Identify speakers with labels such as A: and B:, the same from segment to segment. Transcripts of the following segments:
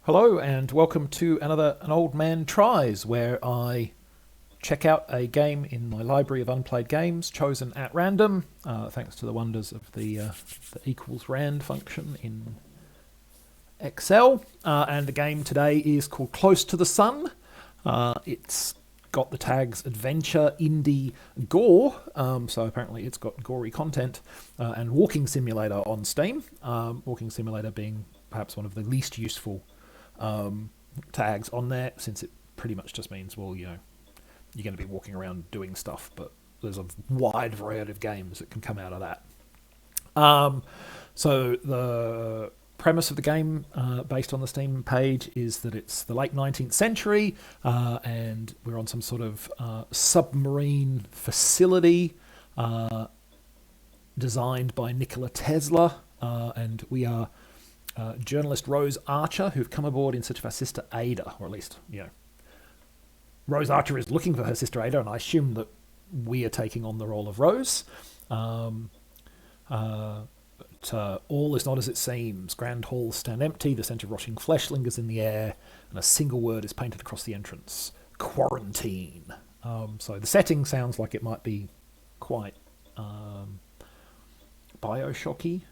A: Hello and welcome to An Old Man Tries, where I check out a game in my library of unplayed games chosen at random, thanks to the wonders of the equals rand function in Excel. And the game today is called Close to the Sun. It's got the tags adventure, indie, gore, so apparently it's got gory content, and walking simulator on Steam. Walking simulator being perhaps one of the least useful tags on there, since it pretty much just means, well, you know, you're going to be walking around doing stuff, but there's a wide variety of games that can come out of that. So the premise of the game, based on the Steam page, is that it's the late 19th century, and we're on some sort of submarine facility designed by Nikola Tesla, and we are journalist Rose Archer, who've come aboard in search of her sister Ada, or at least, you know, Rose Archer is looking for her sister Ada, and I assume that we are taking on the role of Rose. But all is not as it seems. Grand halls stand empty, the scent of rotting flesh lingers in the air, and a single word is painted across the entrance: quarantine. So the setting sounds like it might be quite Bioshocky,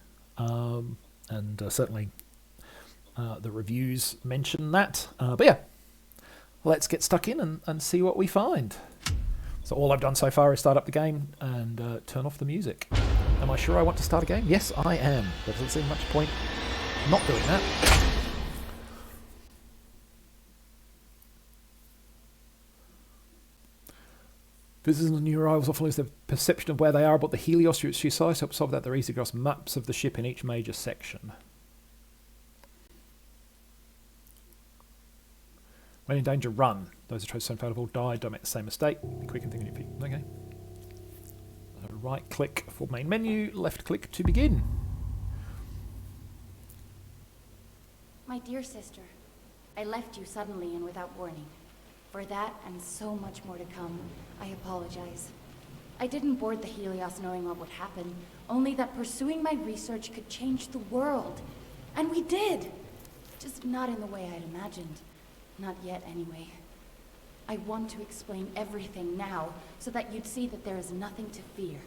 A: and certainly the reviews mention that. But yeah, let's get stuck in and see what we find. So all I've done so far is start up the game and turn off the music. Am I sure I want to start a game? Yes, I am. There doesn't seem much point not doing that. Visitors and new arrivals often lose their perception of where they are, but the Helios through its sheer size helps solve that they're easy across maps of the ship in each major section. When in danger, run. Those who try to stand out of all die. Don't make the same mistake. Be quick and think on your feet. Okay. Right click for main menu, left click to begin.
B: My dear sister, I left you suddenly and without warning. For that, and so much more to come, I apologize. I didn't board the Helios knowing what would happen, only that pursuing my research could change the world. And we did! Just not in the way I'd imagined. Not yet, anyway. I want to explain everything now, so that you'd see that there is nothing to fear.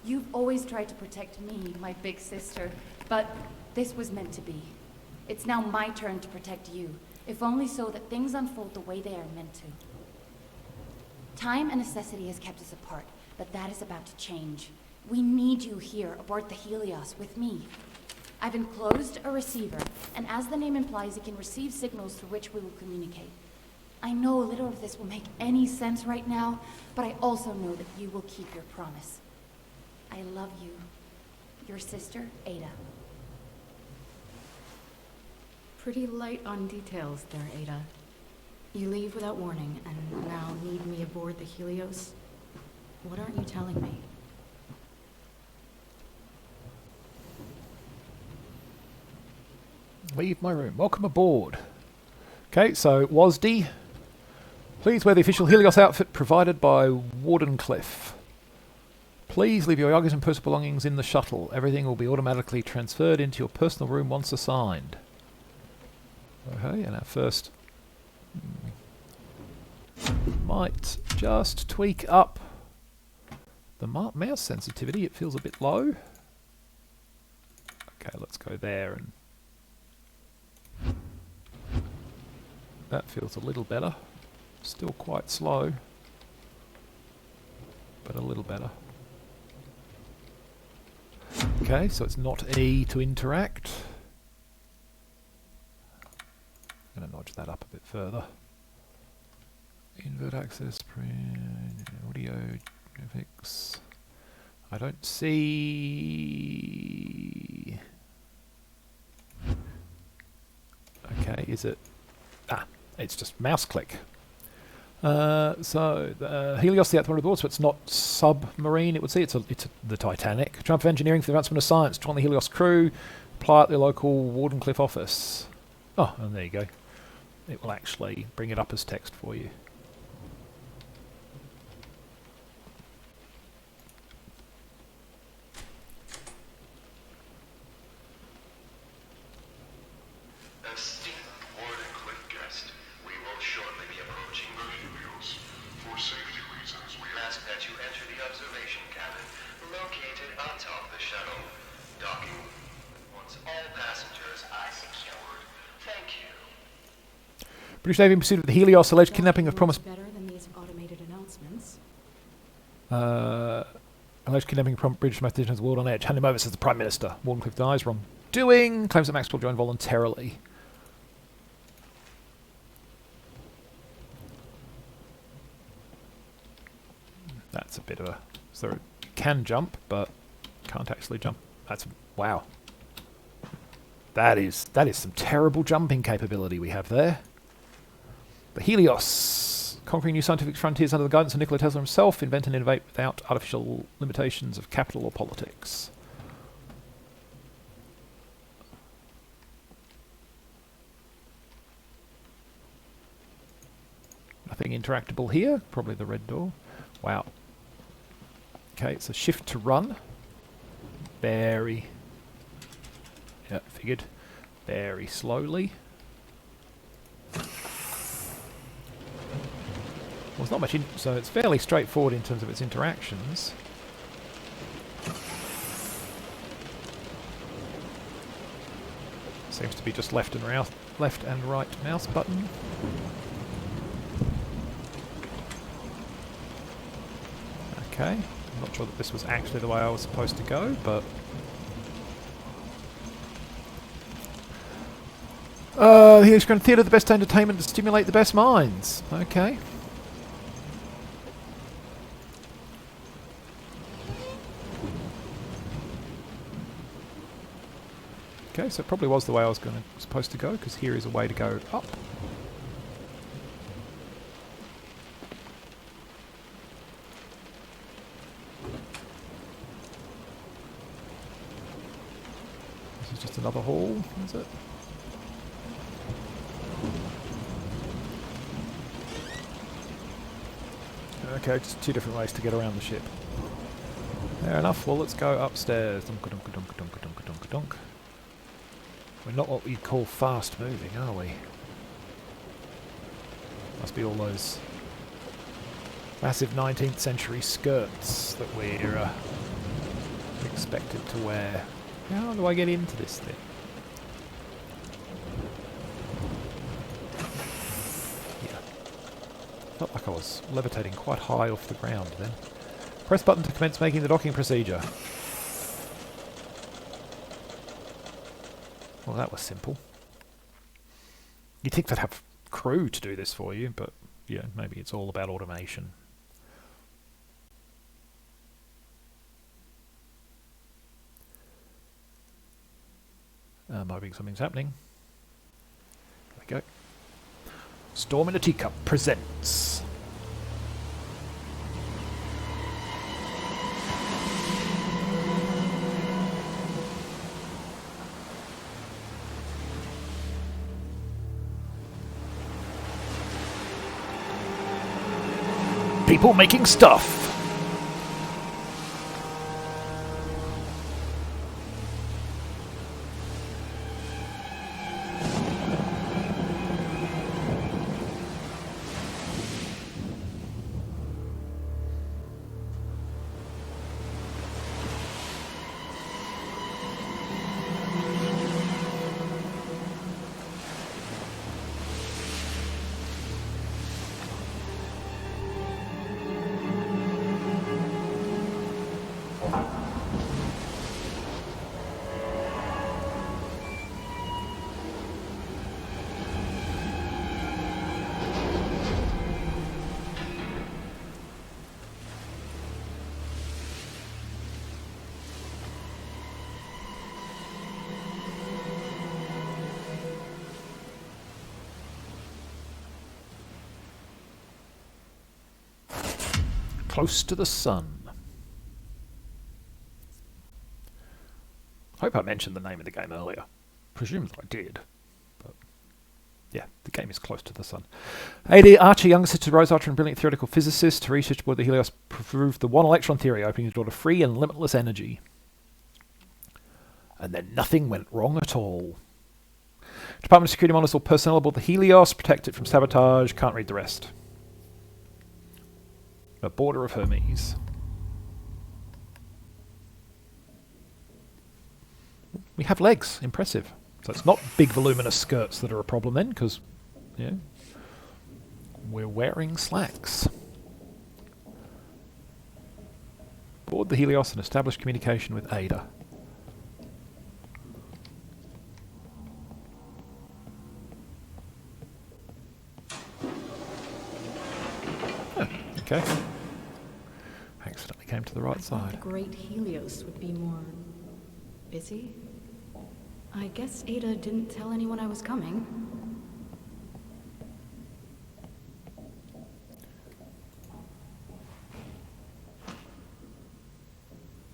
B: You've always tried to protect me, my big sister, but this was meant to be. It's now my turn to protect you, if only so that things unfold the way they are meant to. Time and necessity has kept us apart, but that is about to change. We need you here aboard the Helios with me. I've enclosed a receiver, and as the name implies, it can receive signals through which we will communicate. I know little of this will make any sense right now, but I also know that you will keep your promise. I love you. Your sister, Ada.
C: Pretty light on details there, Ada. You leave without warning, and now need me aboard the Helios? What aren't you telling me?
A: Leave my room. Welcome aboard. Okay, so WASD. Please wear the official Helios outfit provided by Wardenclyffe. Please leave your luggage and personal belongings in the shuttle. Everything will be automatically transferred into your personal room once assigned. Okay, and our first might just tweak up the mouse sensitivity. It feels a bit low. Okay, let's go there, and that feels a little better. Still quite slow, but a little better. Okay, so it's not E to interact. I'm going to nudge that up a bit further. Invert access, print, audio, graphics. I don't see... Okay, is it... it's just mouse click. So the Helios, the outboard report, so it's not submarine. It would see it's the Titanic. Triumph of engineering for the advancement of science. Join the Helios crew. Apply at the local Wardenclyffe office. Oh, and there you go. It will actually bring it up as text for you.
D: Esteemed approaching the Helios. For safety reasons, we ask that you enter the observation cabin located atop the shuttle. Docking. Once all passengers are secured. Thank you.
A: British Navy in pursuit of the Helios, alleged kidnapping of promised...
C: Better than these automated announcements.
A: Alleged kidnapping of British mathematicians world on edge. Hand him over, says the Prime Minister. Wardenclyffe denies wrongdoing. Claims that Maxwell joined voluntarily. That's a bit of a... So it can jump, but can't actually jump. That's... Wow. That is some terrible jumping capability we have there. The Helios, conquering new scientific frontiers under the guidance of Nikola Tesla himself, invent and innovate without artificial limitations of capital or politics. Nothing interactable here, probably the red door. Wow. Okay, it's a shift to run. Very... Yeah, figured. Very slowly. Well, it's not much so it's fairly straightforward in terms of its interactions. Seems to be just left and right mouse button. Okay, I'm not sure that this was actually the way I was supposed to go, but... The Helios Grand Theatre, the best entertainment to stimulate the best minds. Okay. Okay, so it probably was the way I was supposed to go, because here is a way to go up. This is just another hall, is it? Okay, just two different ways to get around the ship. Fair enough, well let's go upstairs. Dunk-a-dunk-a-dunk-a-dunk-a-dunk-a-dunk. We're not what we'd call fast moving, are we? Must be all those massive 19th century skirts that we're expected to wear. How do I get into this thing? Felt like I was levitating quite high off the ground then. Press button to commence making the docking procedure. Well, that was simple. You'd think they'd have crew to do this for you, but yeah, maybe it's all about automation. I'm hoping something's happening. There we go. Storm in a Teacup presents... People making stuff! Close to the sun. Hope I mentioned the name of the game earlier. Presume that I did. But yeah, the game is Close to the Sun. A.D. Archer, younger sister Rose Archer, and brilliant theoretical physicist, to research aboard the Helios proved the one electron theory, opening the door to free and limitless energy. And then nothing went wrong at all. Department of Security monitors all personnel aboard the Helios, protect it from sabotage. Can't read the rest. A border of Hermes. We have legs. Impressive. So it's not big voluminous skirts that are a problem then, because yeah, we're wearing slacks. Board the Helios and establish communication with Ada. Huh, okay. Accidentally came to the right side.
C: The great Helios would be more busy. I guess Ada didn't tell anyone I was coming.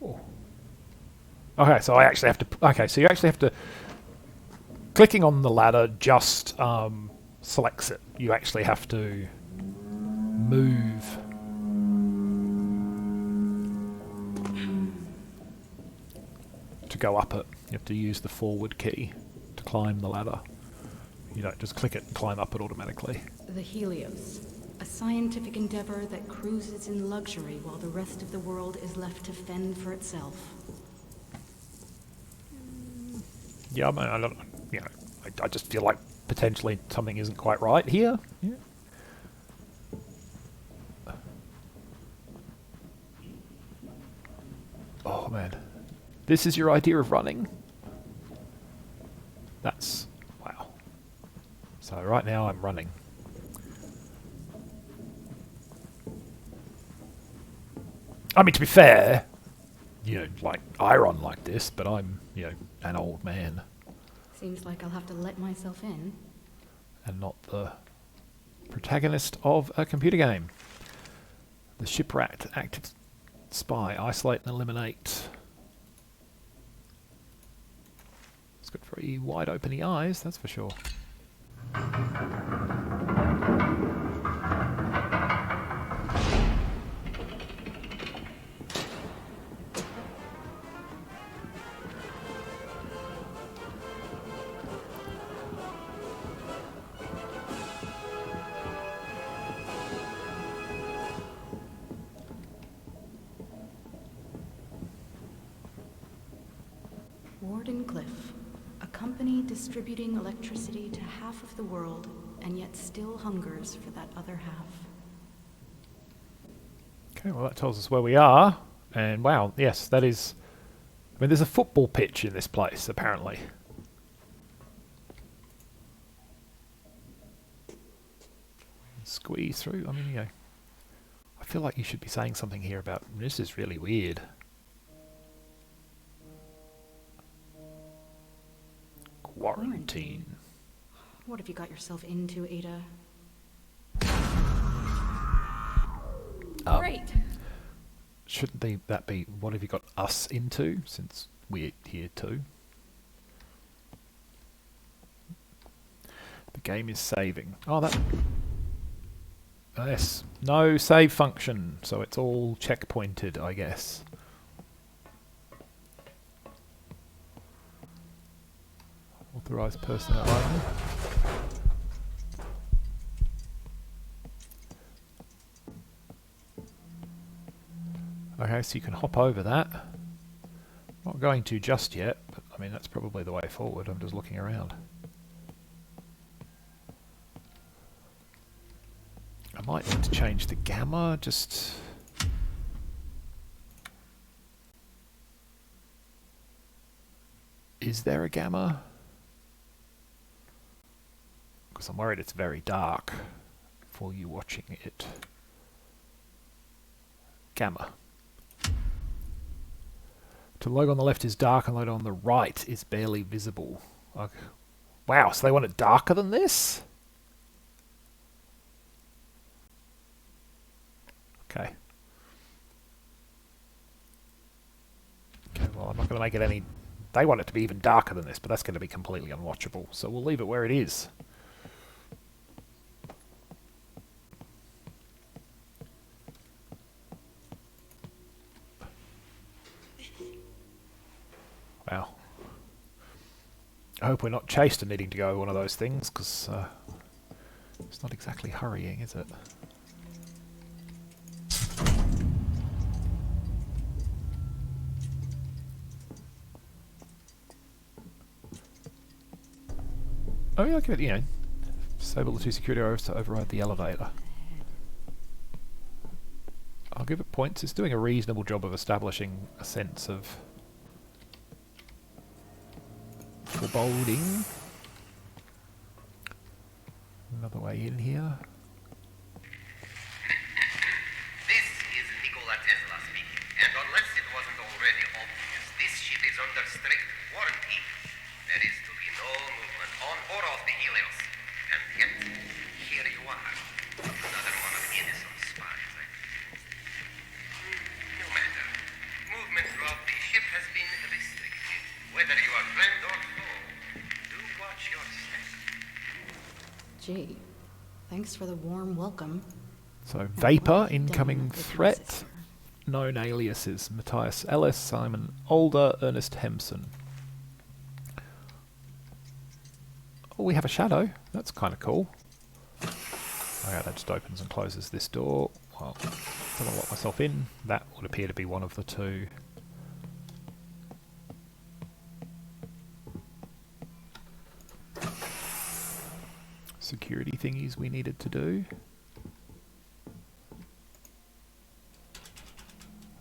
A: Oh. Okay, so I actually have to. Okay, so you actually have to. Clicking on the ladder just selects it. You actually have to move. To go up it, you have to use the forward key to climb the ladder. You don't just click it and climb up it automatically.
C: The Helios, a scientific endeavor that cruises in luxury while the rest of the world is left to fend for itself.
A: Yeah, I mean, I don't. You know, I just feel like potentially something isn't quite right here. Yeah. Oh man. This is your idea of running? That's... wow. So right now I'm running. I mean, to be fair, you know, like, I run like this, but I'm, you know, an old man.
C: Seems like I'll have to let myself in.
A: And not the protagonist of a computer game. The shipwrecked active spy. Isolate and eliminate. It's got very wide open eyes, that's for sure.
C: Cliff, a company distributing electricity to half of the world and yet still hungers for that other half.
A: Okay, well that tells us where we are. And wow, yes, that is... I mean, there's a football pitch in this place, apparently. Squeeze through. I mean, you know, I feel like you should be saying something here about... This is really weird. Quarantine.
C: What have you got yourself into, Ada? Great.
A: Shouldn't that be what have you got us into, since we're here too? The game is saving. Oh, that... yes. No save function, so it's all checkpointed, I guess. Authorized personnel only. Okay, so you can hop over that. Not going to just yet, but I mean that's probably the way forward. I'm just looking around. I might need to change the gamma, just... Is there a gamma? Because I'm worried it's very dark for you watching it. Gamma. To logo on the left is dark and logo on the right is barely visible. Okay. Wow, so they want it darker than this? Okay. Okay, well I'm not going to make it any... They want it to be even darker than this, but that's going to be completely unwatchable. So we'll leave it where it is. Wow. hope we're not chased and needing to go one of those things, because it's not exactly hurrying, is it? Oh yeah, I'll give it, you know, disable the 2 security arrows to override the elevator. I'll give it points. It's doing a reasonable job of establishing a sense of foreboding. Another way in here.
D: This is Nikola Tesla speaking, and unless it wasn't already obvious, this ship is under strict warranty. There is to be no movement on or off the Helios. And yet, here you are. Another one of Edison's spies. No matter. Movement throughout the ship has been restricted. Whether you are friend or foe, do watch your step.
C: Gee, thanks for the warm welcome.
A: So, Vapor,
C: I've
A: incoming
C: done with my
A: threat.
C: sister.
A: Known aliases: Matthias Ellis, Simon Older, Ernest Hemson. Oh, we have a shadow. That's kind of cool. Oh yeah, that just opens and closes this door. Well, don't want to lock myself in. That would appear to be one of the 2. Security thingies we needed to do.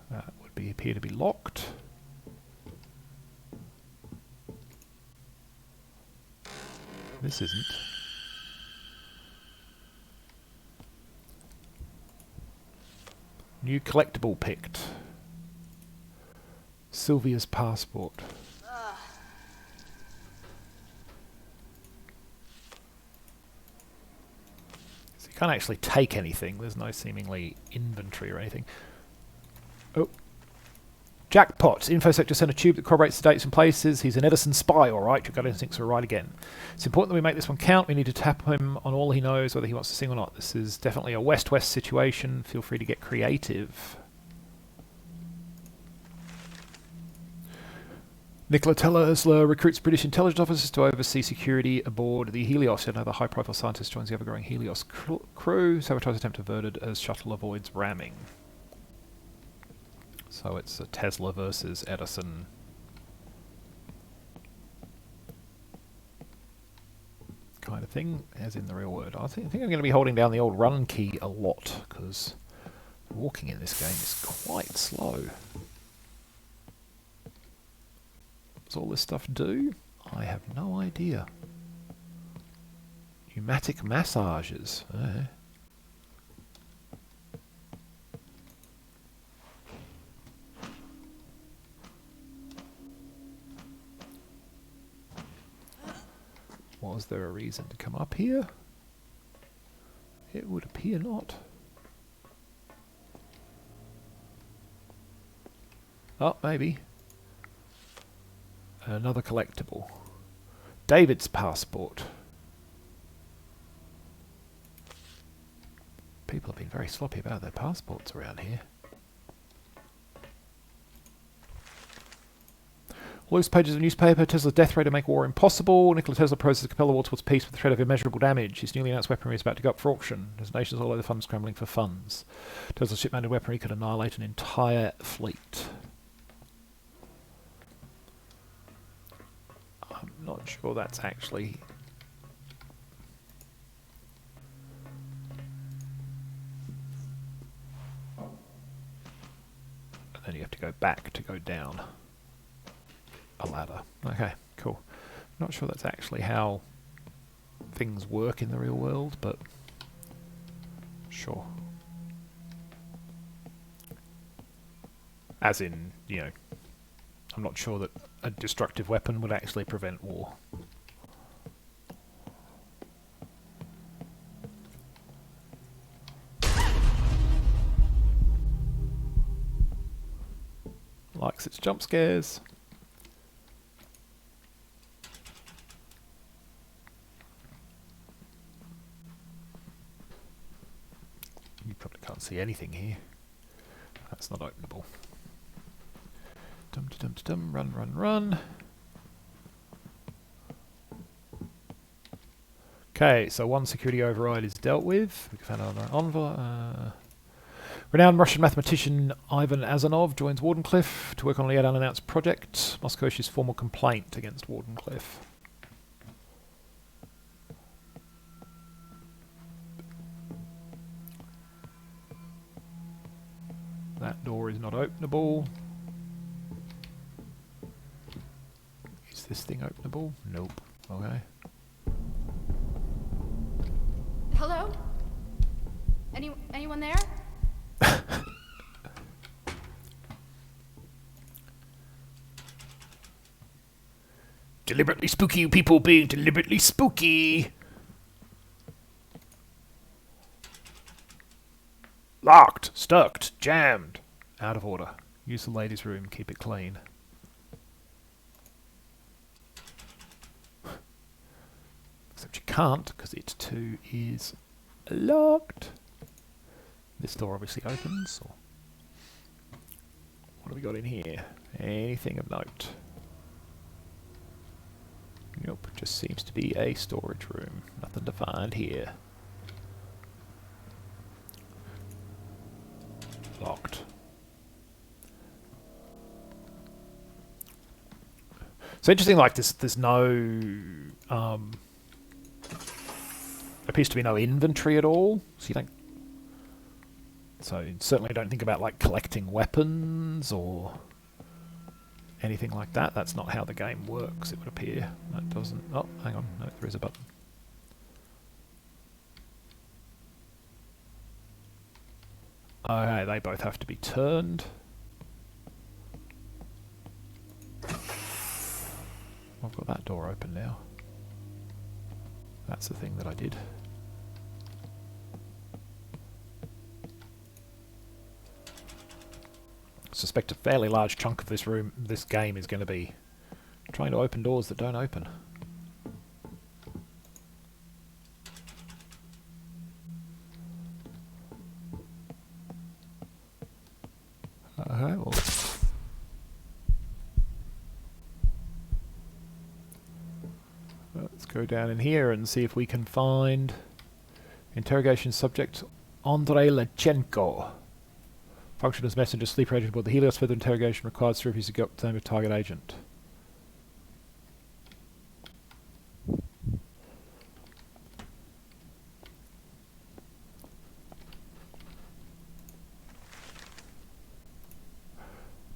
A: That would appear to be locked. This isn't. New collectible picked. Sylvia's passport. So you can't actually take anything. There's no seemingly inventory or anything. Oh. Jackpot. InfoSec sent a tube that corroborates the dates and places. He's an Edison spy, alright. Your gut instincts are right again. It's important that we make this one count. We need to tap him on all he knows, whether he wants to sing or not. This is definitely a West-West situation. Feel free to get creative. Nikola Tesla recruits British intelligence officers to oversee security aboard the Helios. Another high-profile scientist joins the ever-growing Helios crew. Sabotage attempt averted as shuttle avoids ramming. So it's a Tesla versus Edison. Kind of thing, as in the real world. I think I'm going to be holding down the old run key a lot, because walking in this game is quite slow. What's all this stuff do? I have no idea. Pneumatic massages. Was there a reason to come up here? It would appear not. Oh, maybe. Another collectible. David's passport. People have been very sloppy about their passports around here. Loose pages of newspaper. Tesla's death ray to make war impossible. Nikola Tesla proposes to compel the war towards peace with the threat of immeasurable damage. His newly announced weaponry is about to go up for auction. There's nations all over the fund scrambling for funds. Tesla's ship-mounted weaponry could annihilate an entire fleet. I'm not sure that's actually... And then you have to go back to go down a ladder. Okay, cool. Not sure that's actually how things work in the real world, but sure. As in, you know, I'm not sure that a destructive weapon would actually prevent war. Likes its jump scares. You probably can't see anything here. That's not openable. Dum dum dum dum. Run, run, run. Okay, so one security override is dealt with. We found another envelope. Renowned Russian mathematician Ivan Azanov joins Wardenclyffe to work on a yet unannounced project. Moscow issues formal complaint against Wardenclyffe. That door is not openable. Is this thing openable? Nope. Okay.
C: Hello? Anyone there?
A: Deliberately spooky, you people being deliberately spooky. Locked, stuck, jammed. Out of order. Use the ladies' room, keep it clean. Except you can't, because it too is locked. This door obviously opens. Or what have we got in here? Anything of note? Nope, just seems to be a storage room. Nothing to find here. Locked. So interesting, like this, there's no, appears to be no inventory at all, so you don't, so you certainly don't think about like collecting weapons or anything like that. That's not how the game works, it would appear. That doesn't, oh, hang on, no, there is a button. Okay, they both have to be turned. I've got that door open now. That's the thing that I did. I suspect a fairly large chunk of this room, this game, is going to be trying to open doors that don't open. Okay, well. Let's go down in here and see if we can find interrogation subject Andrei Lechenko. Function as messenger, sleeper agent aboard the Helios. Further interrogation required to refuse to go up to the name of target agent.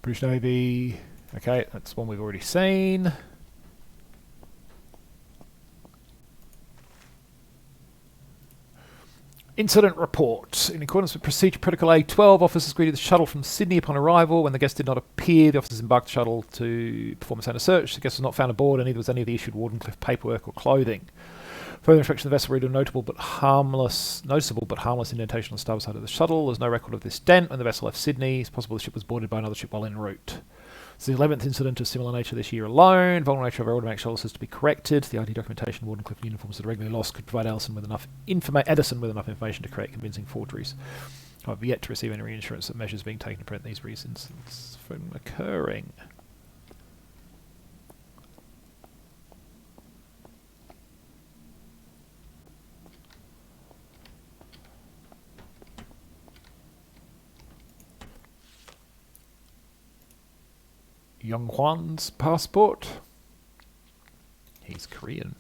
A: British Navy. Okay, that's one we've already seen. Incident report. In accordance with Procedure Protocol A12, officers greeted the shuttle from Sydney upon arrival. When the guest did not appear, the officers embarked the shuttle to perform a standard search. The guest was not found aboard, and neither was any of the issued Wardenclyffe paperwork or clothing. Further inspection of the vessel revealed a noticeable but harmless indentation on the starboard side of the shuttle. There's no record of this dent when the vessel left Sydney. It's possible the ship was boarded by another ship while en route. It's the 11th incident of similar nature this year alone. Vulnerable nature of our automatic shuttle is to be corrected. The ID documentation, Wardenclyffe uniforms that are regularly lost could provide Edison with enough information to create convincing forgeries. I've yet to receive any reassurance that measures being taken to prevent these reasons from occurring. Young Hwan's passport. He's Korean.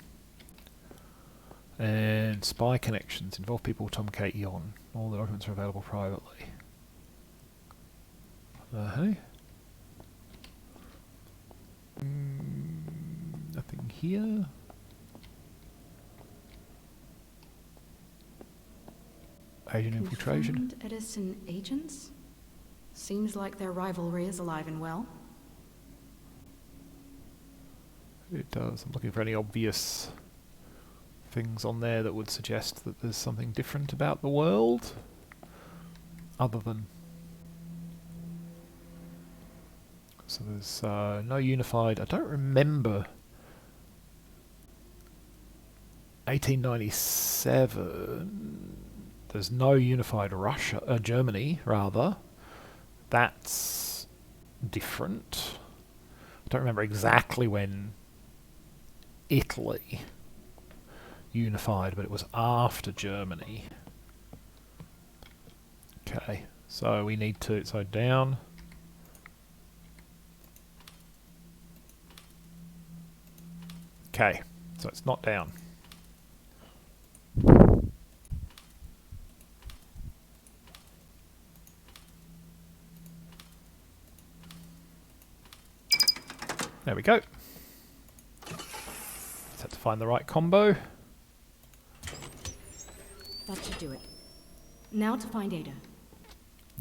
A: And spy connections involve people Tom Kate Yon. All the documents are available privately. Hey. Nothing here. Asian infiltration.
C: Confirmed Edison agents? Seems like their rivalry is alive and well.
A: It does. I'm looking for any obvious things on there that would suggest that there's something different about the world, other than... So there's no unified... I don't remember... 1897... There's no unified Russia... Germany, rather. That's different. I don't remember exactly when Italy unified, but it was after Germany. Okay, so we need to, so down. Okay, so it's not down. There we go. Just have to find the right combo.
C: That should do it. Now to find Ada.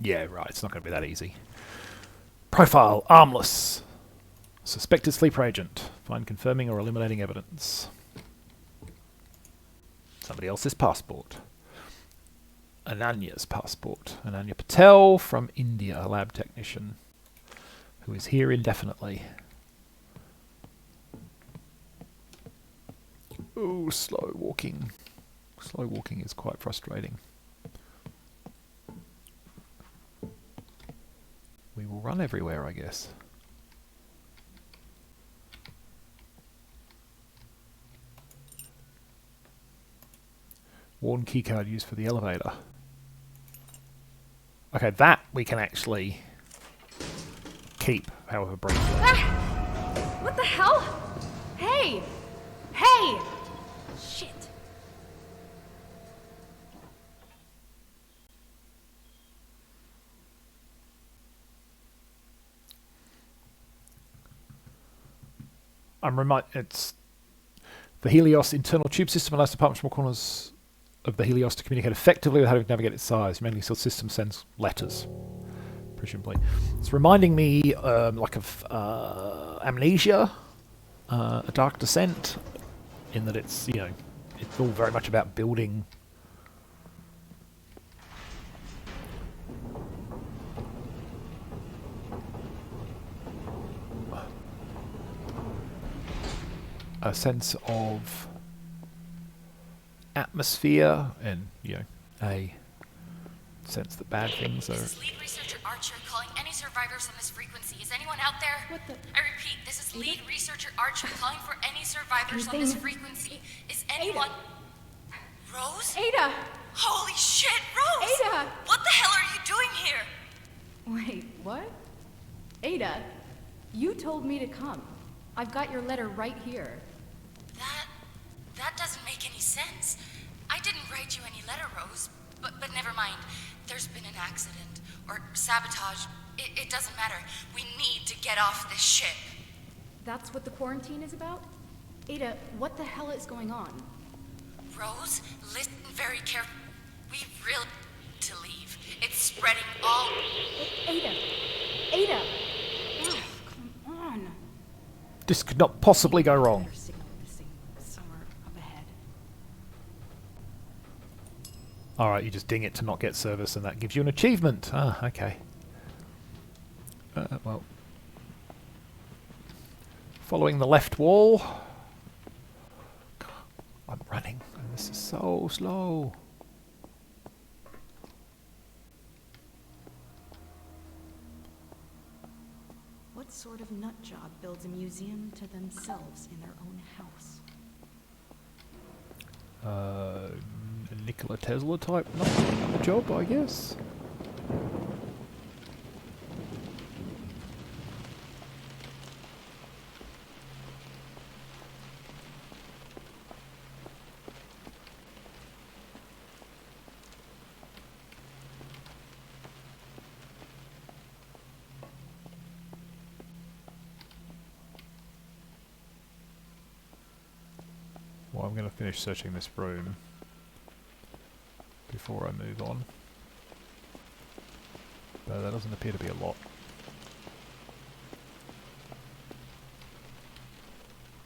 A: Yeah, right, it's not going to be that easy. Profile, armless. Suspected sleeper agent. Find confirming or eliminating evidence. Somebody else's passport. Ananya's passport. Ananya Patel from India, a lab technician who is here indefinitely. Oh, slow walking. Slow walking is quite frustrating. We will run everywhere, I guess. Worn keycard used for the elevator. Okay, that we can actually keep, however briefly.
C: Ah! What the hell? Hey! Hey! Shit.
A: It's the Helios internal tube system allows departments from all corners of the Helios to communicate effectively without having to navigate its size. Mainly, the system sends letters, presumably. It's reminding me like of Amnesia, A Dark Descent, in that it's, you know, it's all very much about building a sense of atmosphere and, you know, a sense that bad things are...
B: This is lead researcher Archer calling any survivors on this frequency. Is anyone out there?
C: What the...
B: I repeat, this is lead researcher Archer calling for any survivors on this frequency. Is anyone... Rose?
C: Ada!
B: Holy shit, Rose!
C: Ada!
B: What the hell are you doing here?
C: Wait, what? Ada, you told me to come. I've got your letter right here.
B: That doesn't make any sense. I didn't write you any letter, Rose. But never mind. There's been an accident. Or sabotage. It doesn't matter. We need to get off this ship.
C: That's what the quarantine is about? Ada, what the hell is going on?
B: Rose, listen very carefully. We really need to leave. It's spreading all...
C: Ada! Ada! Oh, come on.
A: This could not possibly go wrong.
C: Somewhere up ahead.
A: Alright, you just ding it to not get service and that gives you an achievement. Ah, okay. Well. Following the left wall. I'm running, and this is so slow.
C: What sort of nut job builds a museum to themselves in their own house?
A: Nikola Tesla type nut job, I guess. Well, I'm going to finish searching this room before I move on. But that doesn't appear to be a lot.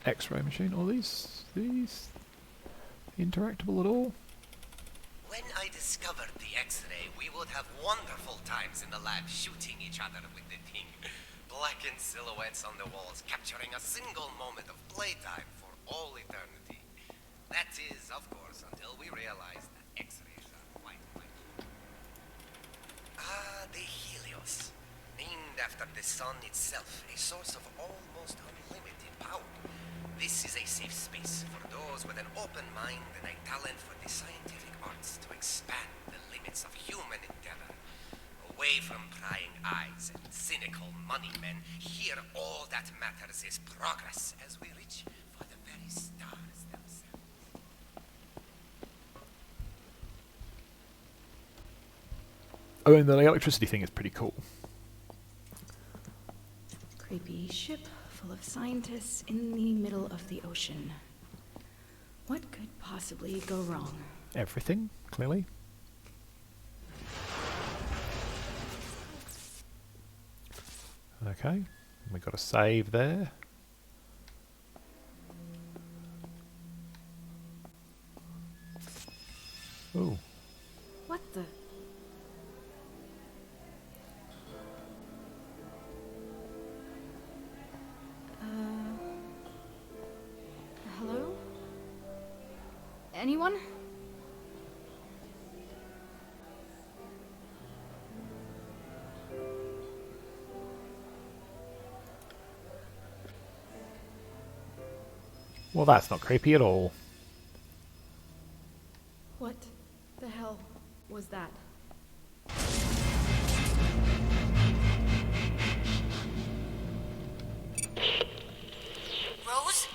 A: X-ray machine. Are these interactable at all?
D: When I discovered the X-ray, we would have wonderful times in the lab shooting each other with the thing. Blackened silhouettes on the walls, capturing a single moment of playtime for all eternity. That is, of course, until we realize that X-rays are quite like... the Helios. Named after the sun itself, a source of almost unlimited power.
E: This is a safe space for those with an open mind and a talent for the scientific arts to expand the limits of human endeavor. Away from prying eyes and cynical money men, here all that matters is progress as we reach for the very stars themselves.
A: I mean, the electricity thing is pretty cool.
C: Creepy ship full of scientists in the middle of the ocean. What could possibly go wrong?
A: Everything, clearly. Okay, we got a save there. Ooh.
C: What the? Hello? Anyone?
A: Well, that's not creepy at all.
C: What the hell was that?
B: Rose?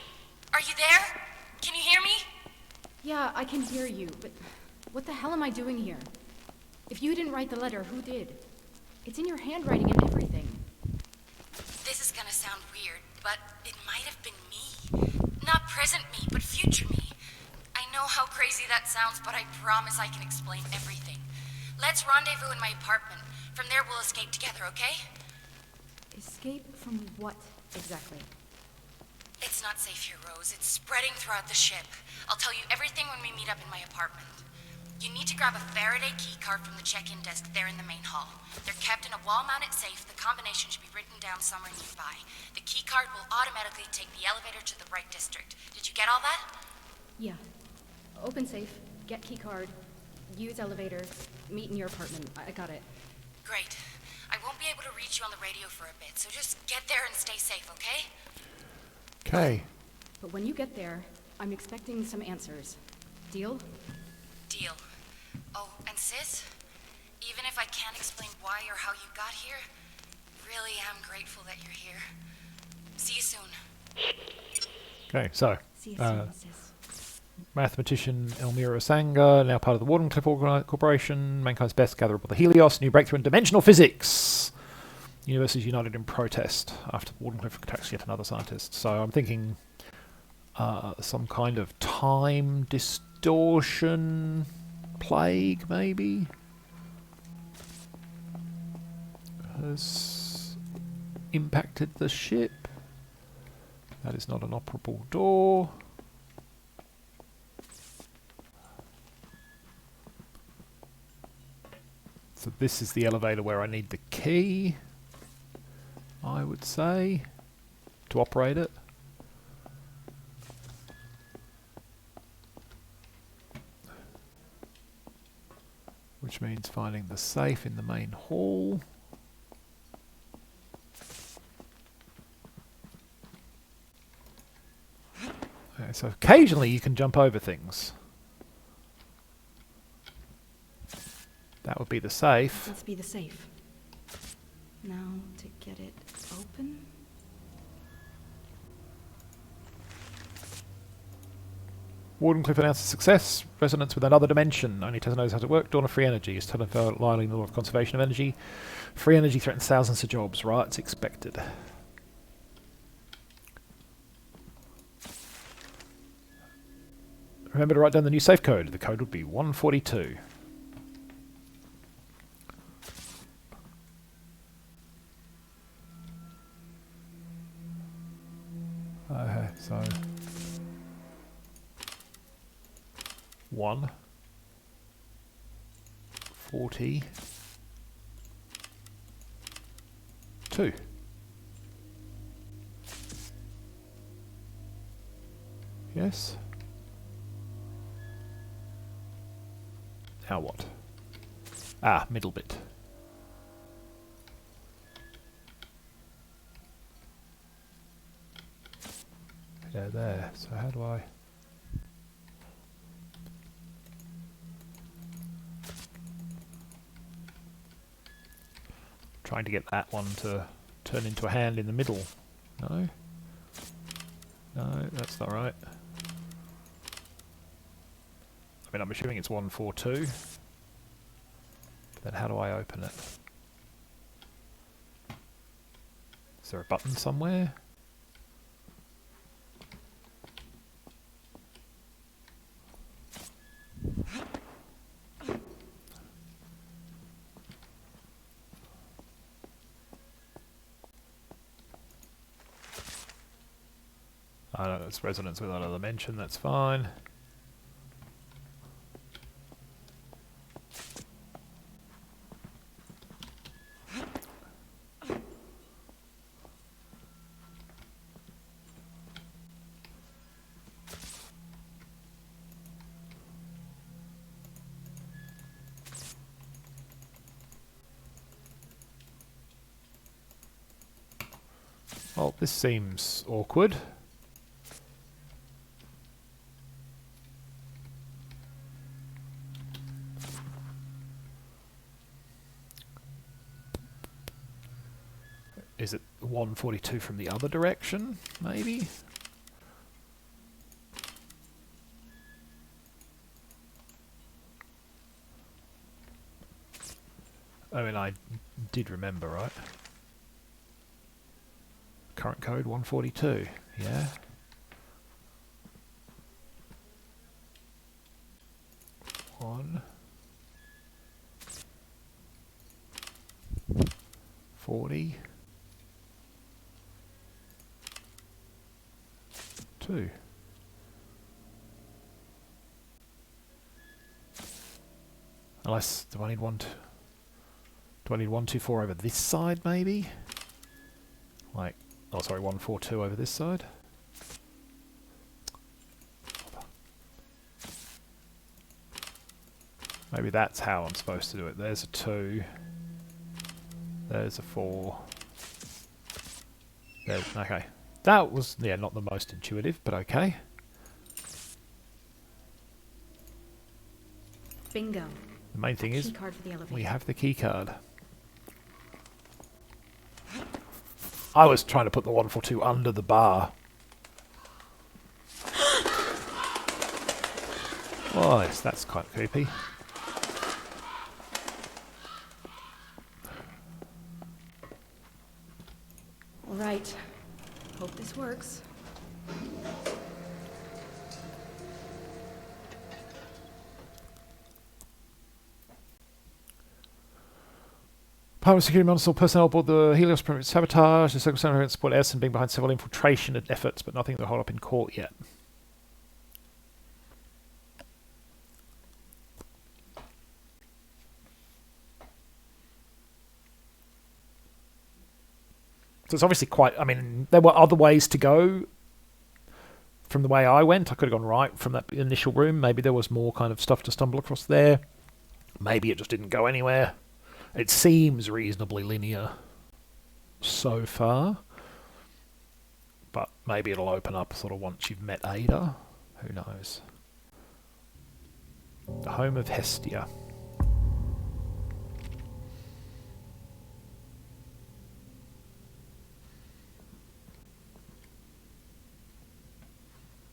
B: Are you there? Can you hear me?
C: Yeah, I can hear you, but what the hell am I doing here? If you didn't write the letter, who did? It's in your handwriting and everything.
B: This is gonna sound weird, but it might have been me. Not present me, but future me. I know how crazy that sounds, but I promise I can explain everything. Let's rendezvous in my apartment. From there we'll escape together, okay?
C: Escape from what, exactly?
B: It's not safe here, Rose. It's spreading throughout the ship. I'll tell you everything when we meet up in my apartment. You need to grab a Faraday keycard from the check-in desk there in the main hall. They're kept in a wall-mounted safe. The combination should be written down somewhere nearby. The keycard will automatically take the elevator to the right district. Did you get all that?
C: Yeah. Open safe, get keycard, use elevator, meet in your apartment. I got it.
B: Great. I won't be able to reach you on the radio for a bit, so just get there and stay safe, okay?
A: Okay.
C: But when you get there, I'm expecting some answers. Deal?
B: Deal. Oh, and sis, even if I can't explain why or how you got here, really am grateful that you're here. See you soon.
A: Okay, so
C: See you soon, sis.
A: mathematician Elmira Osanga, now part of the Wardenclyffe Corporation, mankind's best gatherer of the Helios, new breakthrough in dimensional physics. Universe is united in protest after Wardenclyffe attacks yet another scientist. So I'm thinking some kind of time distortion plague, maybe, has impacted the ship. That is not an operable door. So this is the elevator where I need the key, I would say, to operate it. Which means finding the safe in the main hall. Okay, so occasionally you can jump over things. That would be the safe.
C: Let's be the safe. Now to get it open.
A: Wardenclyffe announces success. Resonance with another dimension. Only Tesla knows how to work. Dawn of free energy is telefiling the law of conservation of energy. Free energy threatens thousands of jobs. Right, it's expected. Remember to write down the new safe code. The code would be 142. Okay, so 142. Yes. Now what? Ah, middle bit. Yeah, there. So how do I... Trying to get that one to turn into a hand in the middle. No? No, that's not right. I mean, I'm assuming it's 142. But then how do I open it? Is there a button somewhere? I know it's resonance without a dimension, that's fine. Well, this seems awkward. Is it 142 from the other direction, maybe? I mean, I did remember, right? Current code 142, yeah? One. 40. 2. Unless, do I need 124 over this side, maybe? Like, oh sorry, 142 over this side? Maybe that's how I'm supposed to do it. There's a 2. There's a 4. There's, okay. That was, yeah, not the most intuitive, but okay.
C: Bingo.
A: The main thing is,
C: Key card for the elevator.
A: we have the key card. I was trying to put the 142 under the bar. Oh, yes, that's quite creepy.
C: All right. Hope this works.
A: Part of security monitors, all personnel aboard the Helios permit sabotage. The circumstantial support Edison being behind several infiltration efforts, but nothing to hold up in court yet. So it's obviously quite... I mean, there were other ways to go from the way I went. I could have gone right from that initial room. Maybe there was more kind of stuff to stumble across there. Maybe it just didn't go anywhere. It seems reasonably linear so far. But maybe it'll open up sort of once you've met Ada. Who knows? The home of Hestia.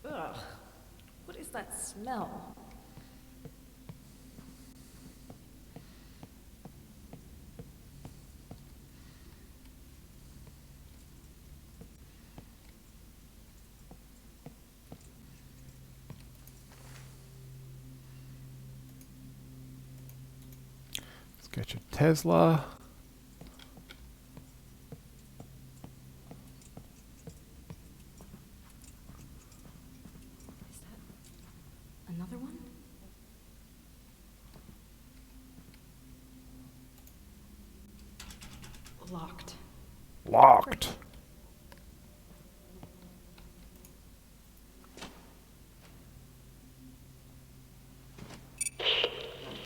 F: Ugh. What is that smell?
A: Let's get your Tesla.
C: Is that another one? Locked.
A: Locked.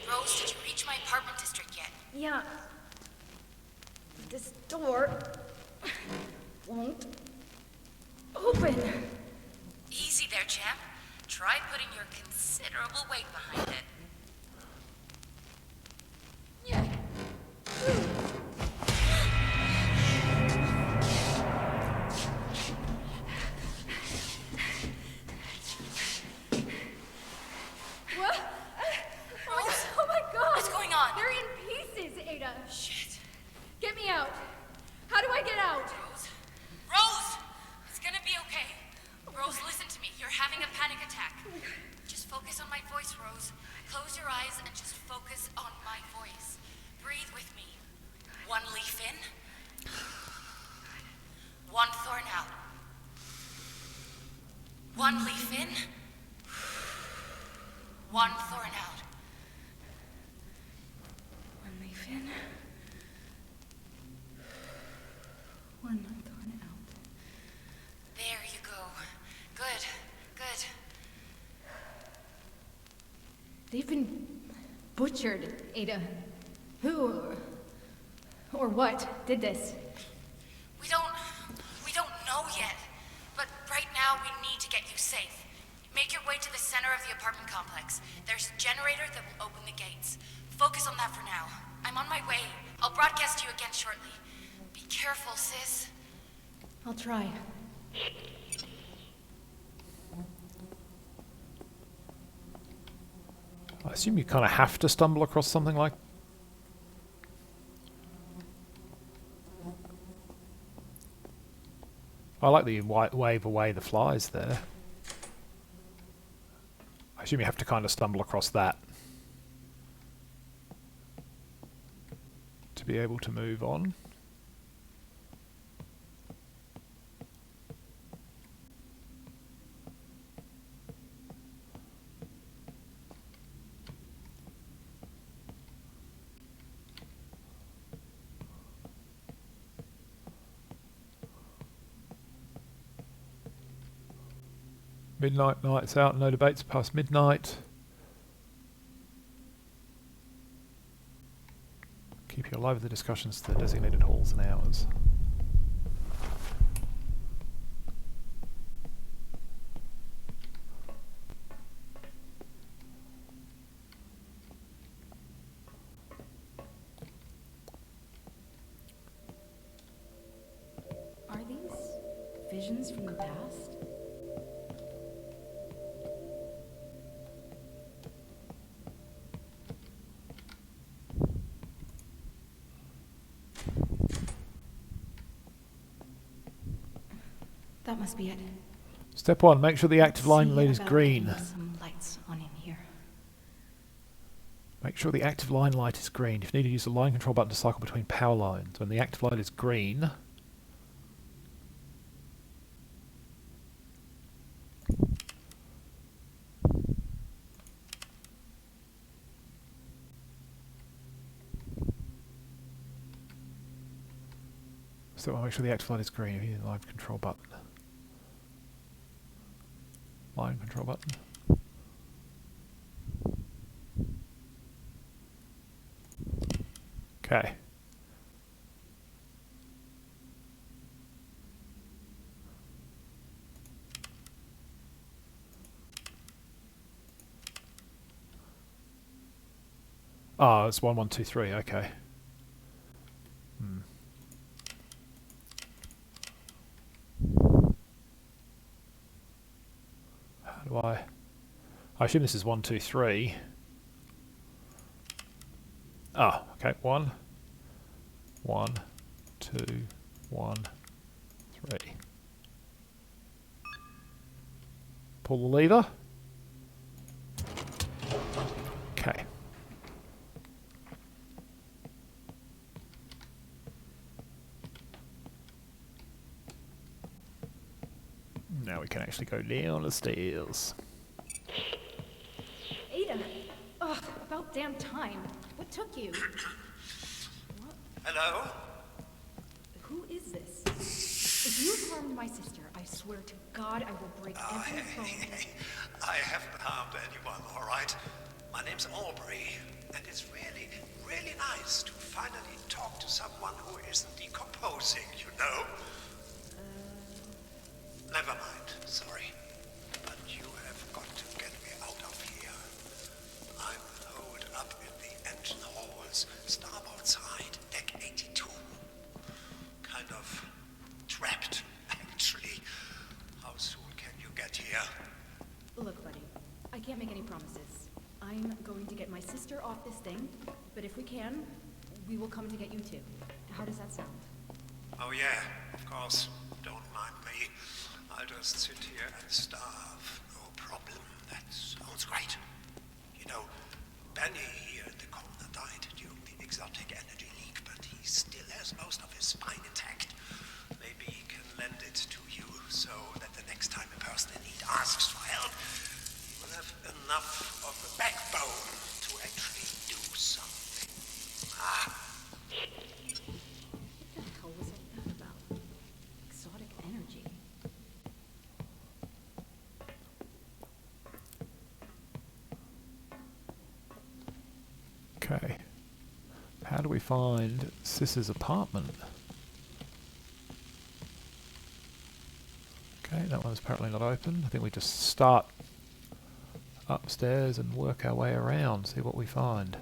B: Rose, did you reach my apartment district yet?
F: Yeah. This door won't open.
G: your considerable weight behind it.
B: What? Oh my god!
G: What's going on?
B: They're in pieces, Ada!
G: Shit.
B: Get me out! How do I get out?
G: Rose? Rose! It's gonna be okay. Rose, listen to me. You're having a panic attack. Just focus on my voice, Rose. Close your eyes and just focus on my voice. Breathe with me. One leaf in. One thorn out. One leaf in. One thorn out.
C: One leaf in. One thorn out.
G: There you go. Good, good.
C: They've been butchered, Ada. Who or what did this?
G: We don't know yet. But right now we need to get you safe. Make your way to the center of the apartment complex. There's a generator that will open the gates. Focus on that for now. I'm on my way. I'll broadcast to you again shortly. Be careful, sis.
C: I'll try.
A: I assume you kind of have to stumble across something like... I like the wave away the flies there. I assume you have to kind of stumble across that to be able to move on. Midnight nights out, no debates past midnight. Keep you alive with the discussions to the designated halls and hours.
C: Are these visions from the past? That must be it.
A: Step 1, make sure the active line
C: See
A: light is
C: about
A: green.
C: getting some lights on in here.
A: Make sure the active line light is green. If needed, use the line control button to cycle between power lines. When the active light is green, so make sure the active light is green. Use the line control button. Line control button. Okay. Ah, it's 1, 1, 2, 3. Okay. How do I assume this is 1, 2, 3. Ah, okay. 1, 1, 2, 1, 3. Pull the lever. Okay. Now we can actually go down the stairs.
C: Ada! Ugh, about damn time. What took you?
D: Hello?
C: Who is this? If you harmed my sister, I swear to God I will break every bone.
D: I haven't harmed anyone, all right? My name's Aubrey, and it's really, really nice to finally talk to someone who isn't decomposing, you know? Never mind, sorry. But you have got to get me out
C: I'm going to get my sister off this thing, but if we can, we will come to get you too. How does that sound?
H: Oh yeah, of course. Don't mind me. I'll just sit here and starve. No problem. That sounds great. You know, Benny here in the corner died during the exotic energy leak, but he still has most of his spine intact. Maybe he can lend it to you so that the next time a person in need asks for help, you will have enough of a backbone to actually do something. Ah.
C: What the hell was all that about? Exotic energy.
A: Okay. How do we find Sis's apartment? Okay, that one's apparently not open. I think we just start upstairs and work our way around, see what we find.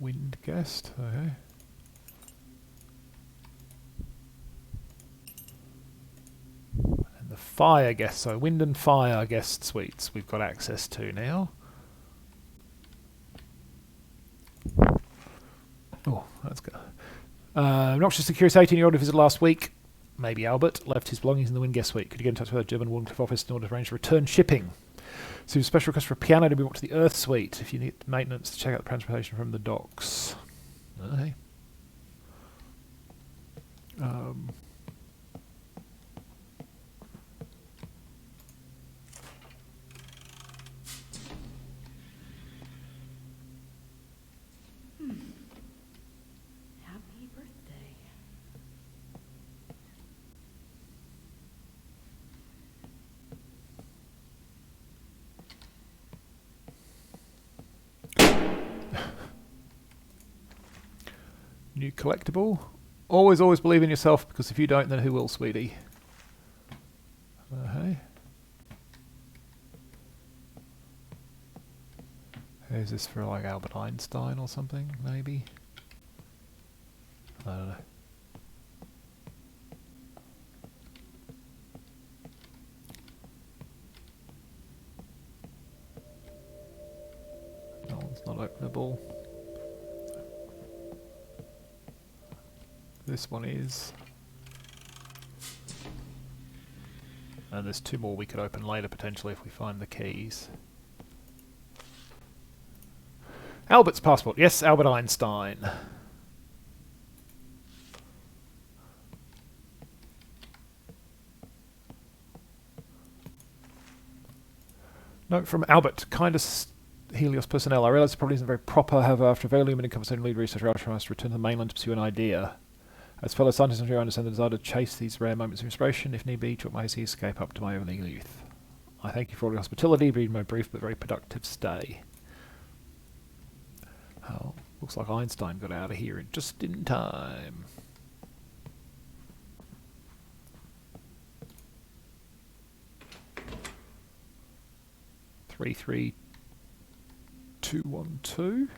A: Wind guest, okay. And the fire guest, so wind and fire guest suites we've got access to now. Oh, that's good. Obnoxious curious 18-year-old who visited last week, maybe Albert, left his belongings in the wind guest suite. Could you get in touch with our German Warncliffe office in order to arrange return shipping? So special request for a piano to be brought to the Earth Suite if you need maintenance to check out the transportation from the docks. Okay.
C: Happy birthday.
A: New collectible. Always believe in yourself, because if you don't, then who will, sweetie? Hey. Is this for like Albert Einstein or something, maybe? I don't know. That one's not openable. This one is. And there's two more we could open later, potentially, if we find the keys. Albert's passport. Yes, Albert Einstein. Note from Albert. Kindest Helios personnel. I realise it probably isn't very proper, however, after a very limited conversation, lead researcher Alchemist to return to the mainland to pursue an idea. As fellow scientists, I'm sure I understand the desire to chase these rare moments of inspiration, if need be, to my hazy escape up to my overlegal youth. I thank you for all your hospitality, being my brief but very productive stay. Oh, looks like Einstein got out of here just in time. Three, 2, 1, 2.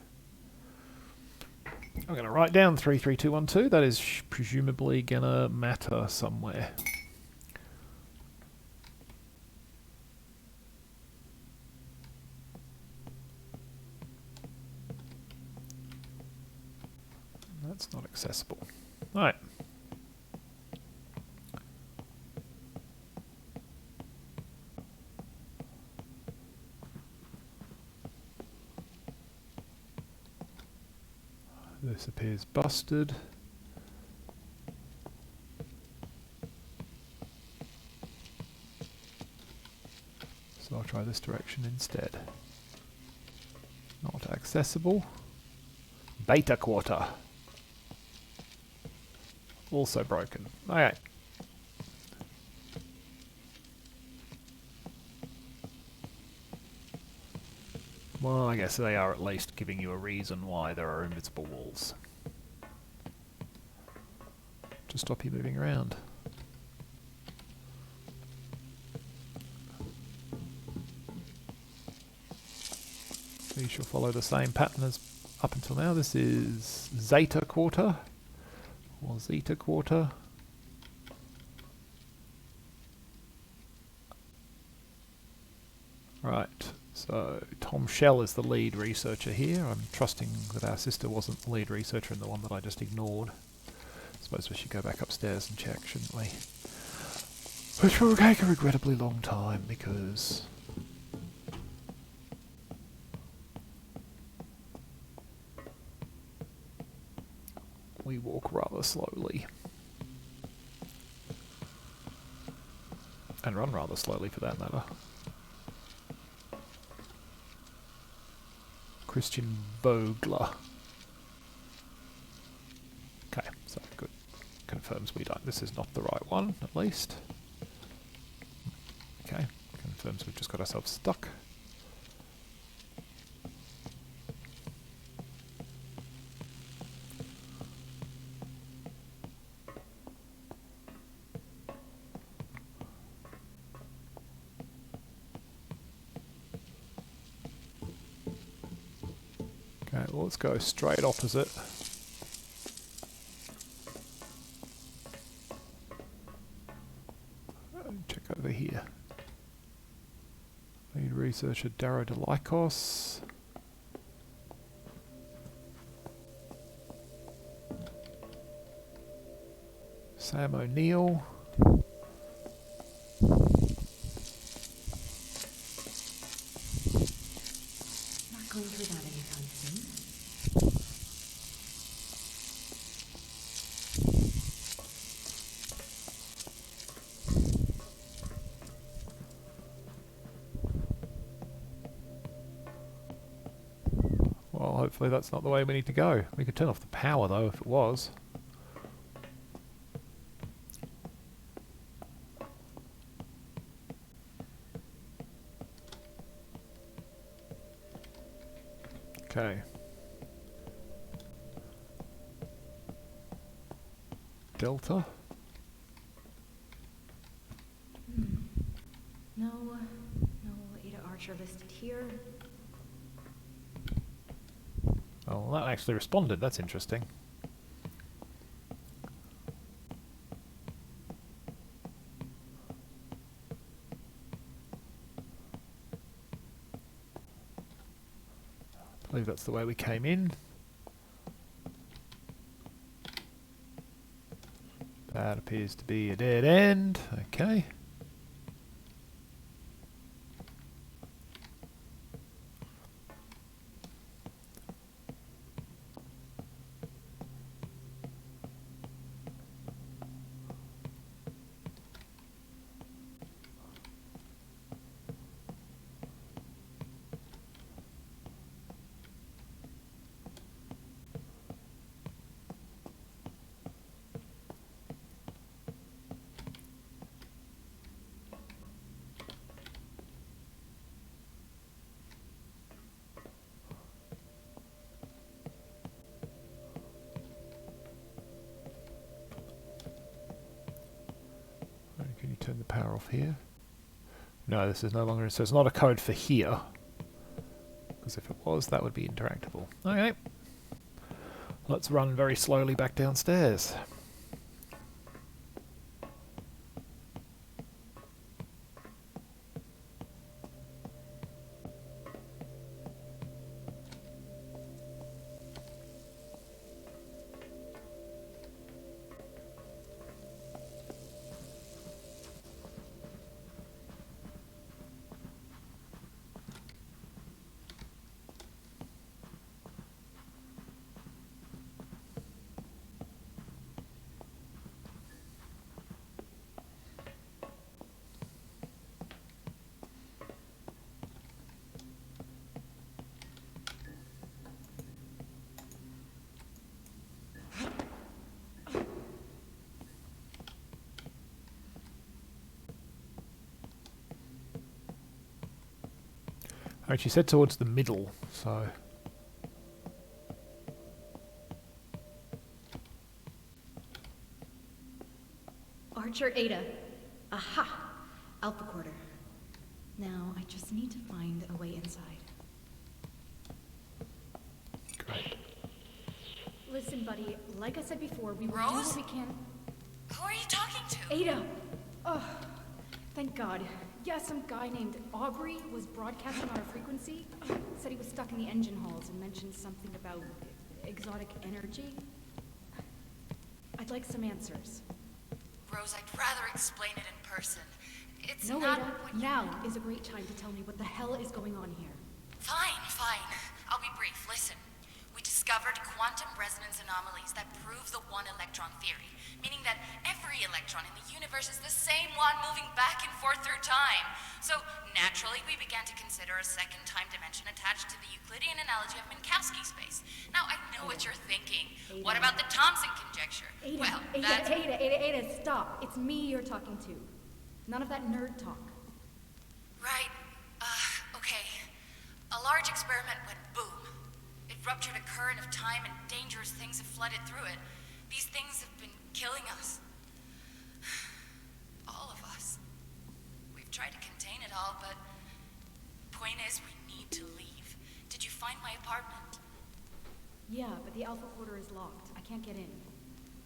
A: I'm going to write down 33212. That is presumably going to matter somewhere. That's not accessible. All right. This appears busted. So I'll try this direction instead. Not accessible. Beta quarter. Also broken. Okay. Well, I guess they are at least giving you a reason why there are invisible walls. to stop you moving around. We shall follow the same pattern as up until now. This is Zeta Quarter, or Zeta Quarter. Right, so Tom Shell is the lead researcher here. I'm trusting that our sister wasn't the lead researcher and the one that I just ignored. I suppose we should go back upstairs and check, shouldn't we? Which will take a regrettably long time because we walk rather slowly. And run rather slowly for that matter. Christian Vogler. Okay, so good. Confirms we don't. This is not the right one, at least. Okay, confirms we've just got ourselves stuck. Okay, well, let's go straight opposite. Check over here. Lead researcher Darrow DeLykos. Sam O'Neill.
C: Not going through that anytime soon.
A: Well, hopefully that's not the way we need to go. We could turn off the power though if it was. Okay. Delta.
C: No Ada Archer listed here.
A: Oh, well, that actually responded. That's interesting. I believe that's the way we came in. That appears to be a dead end. Okay. Can you turn the power off here? No, this is no longer, so it's not a code for here. Because if it was, that would be interactable. Okay. Let's run very slowly back downstairs. Alright, she said towards the middle, so...
C: Archer Ada. Aha! Alpha Quarter. Now, I just need to find a way inside.
A: Great.
C: Listen, buddy, like I said before, we will do
G: Rose?
C: what we can.
G: Who are you talking to?
C: Ada! Oh, thank God. Yeah, some guy named Aubrey was broadcasting on our frequency. Said he was stuck in the engine halls and mentioned something about exotic energy. I'd like some answers.
G: Rose, I'd rather explain it in person. It's
C: No,
G: not
C: Ada,
G: what you...
C: now is a great time to tell me what the hell is going on here.
G: Fine, fine. I'll be brief. Listen. We discovered quantum resonance anomalies that prove the one-electron theory, meaning that every electron in the universe is the same one moving back and forth through time. So, naturally, we began to consider a second time dimension attached to the Euclidean analogy of Minkowski space. Now, I know what you're thinking.
C: Ada.
G: What about the Thomson conjecture?
C: Ada,
G: Well,
C: Ada,
G: that's...
C: Ada, stop. It's me you're talking to. None of that nerd talk.
G: Right. Okay. A large experiment went boom. It ruptured a current of time and dangerous things have flooded through it. These things have been killing us. All of us. We've tried to contain it all, but point is we need to leave. Did you find my apartment?
C: Yeah, but the Alpha Quarter is locked. I can't get in.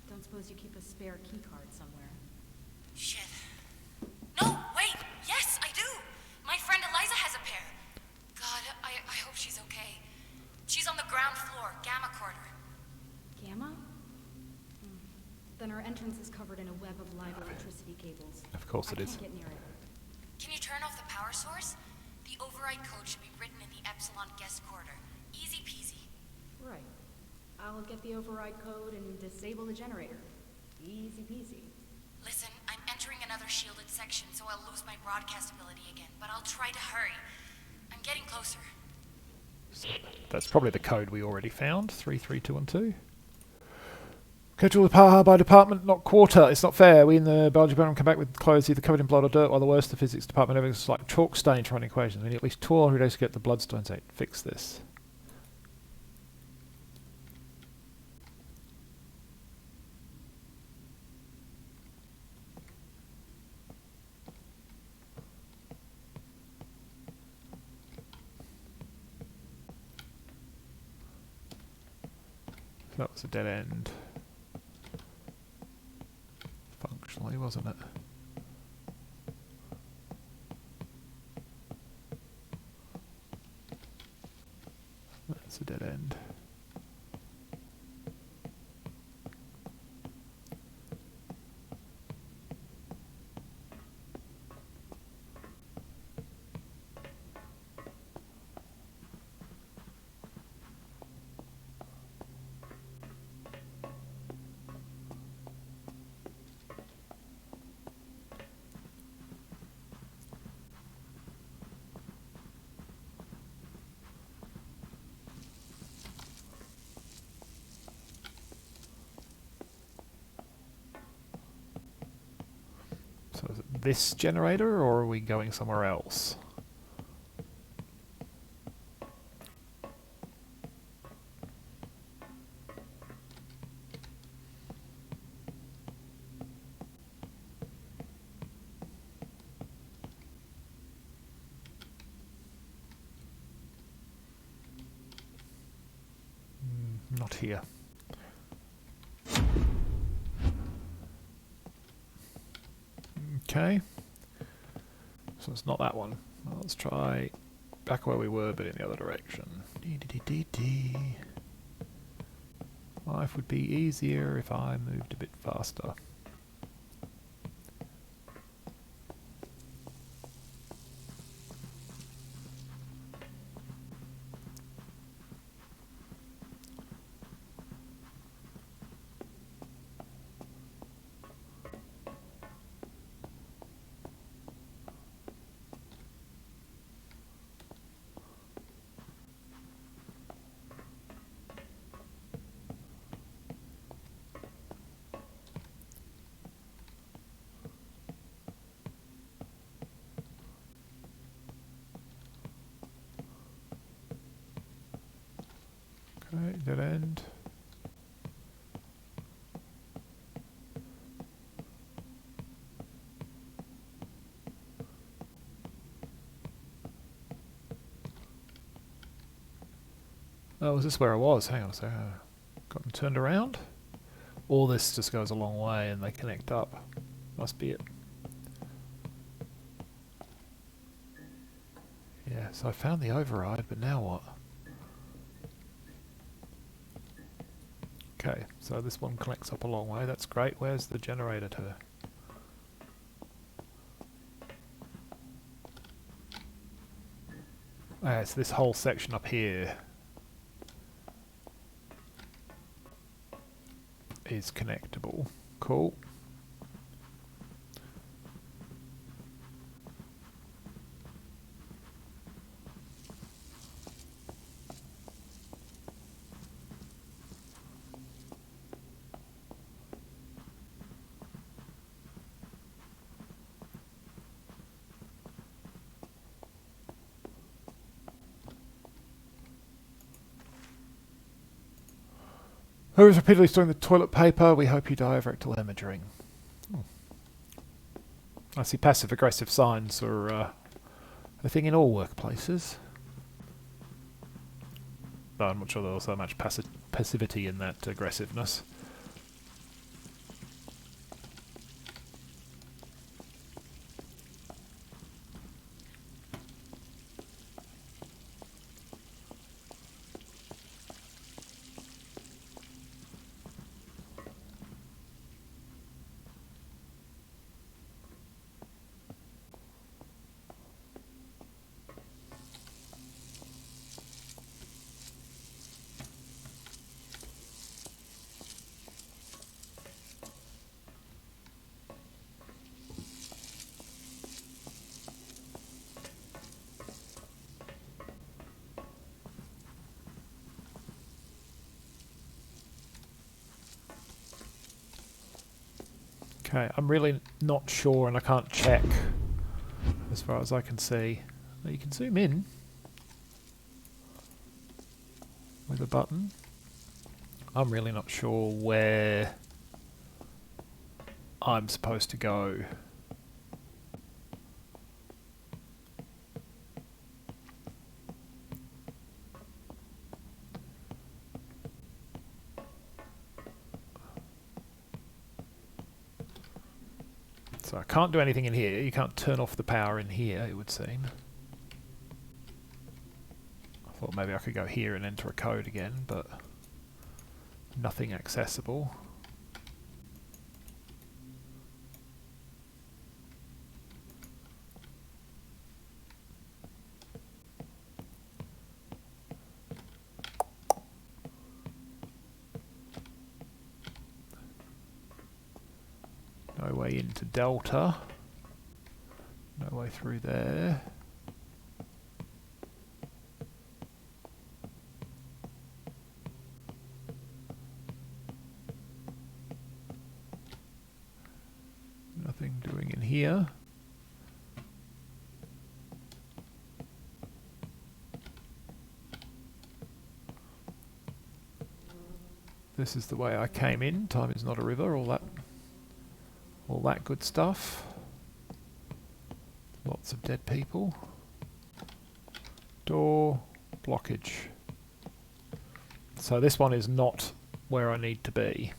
C: Don't suppose you keep a spare key card somewhere.
G: Shit. No, wait! Yes, I do! My friend Eliza has a pair. God, I hope she's okay. She's on the ground floor, Gamma Quarter.
C: Gamma? Then our entrance is covered in a web of live electricity cables.
A: Of course it
C: I
A: is.
C: can't get near it.
G: Can you turn off the power source? The override code should be written in the Epsilon guest quarter. Easy peasy.
C: Right. I'll get the override code and disable the generator. Easy peasy.
G: Listen, I'm entering another shielded section, so I'll lose my broadcast ability again, but I'll try to hurry. I'm getting closer.
A: So that's probably the code we already found. 33212. Schedule the power by department, not quarter. It's not fair. We in the biology department come back with clothes either covered in blood or dirt, while the worst, the physics department, everything's like chalk stain trying equations. We need at least 2 days to get the bloodstones out. Fix this. That was a dead end. Functionally, wasn't it? That's a dead end. So is it this generator, or are we going somewhere else? Not here. Okay, so it's not that one. Well, let's try back where we were, but in the other direction. Life would be easier if I moved a bit faster. Okay, dead end. Oh, is this where I was? Hang on a second. Gotten turned around? Or this just goes a long way and they connect up. Must be it. Yeah, so I found the override, but now what? Okay, so this one connects up a long way. That's great. Where's the generator to? So this whole section up here is connectable. Cool. Who is repeatedly storing the toilet paper? We hope you die of rectal hemorrhaging. I see passive-aggressive signs are a thing in all workplaces. Though I'm not sure there's so much passivity in that aggressiveness. Okay, I'm really not sure and I can't check as far as I can see. Now you can zoom in with a button. I'm really not sure where I'm supposed to go. So I can't do anything in here. You can't turn off the power in here, it would seem. I thought maybe I could go here and enter a code again, but nothing accessible. No way into Delta. No way through there. Nothing doing in here. This is the way I came in. Time is not a river. All that good stuff. Lots of dead people. Door, blockage. So this one is not where I need to be.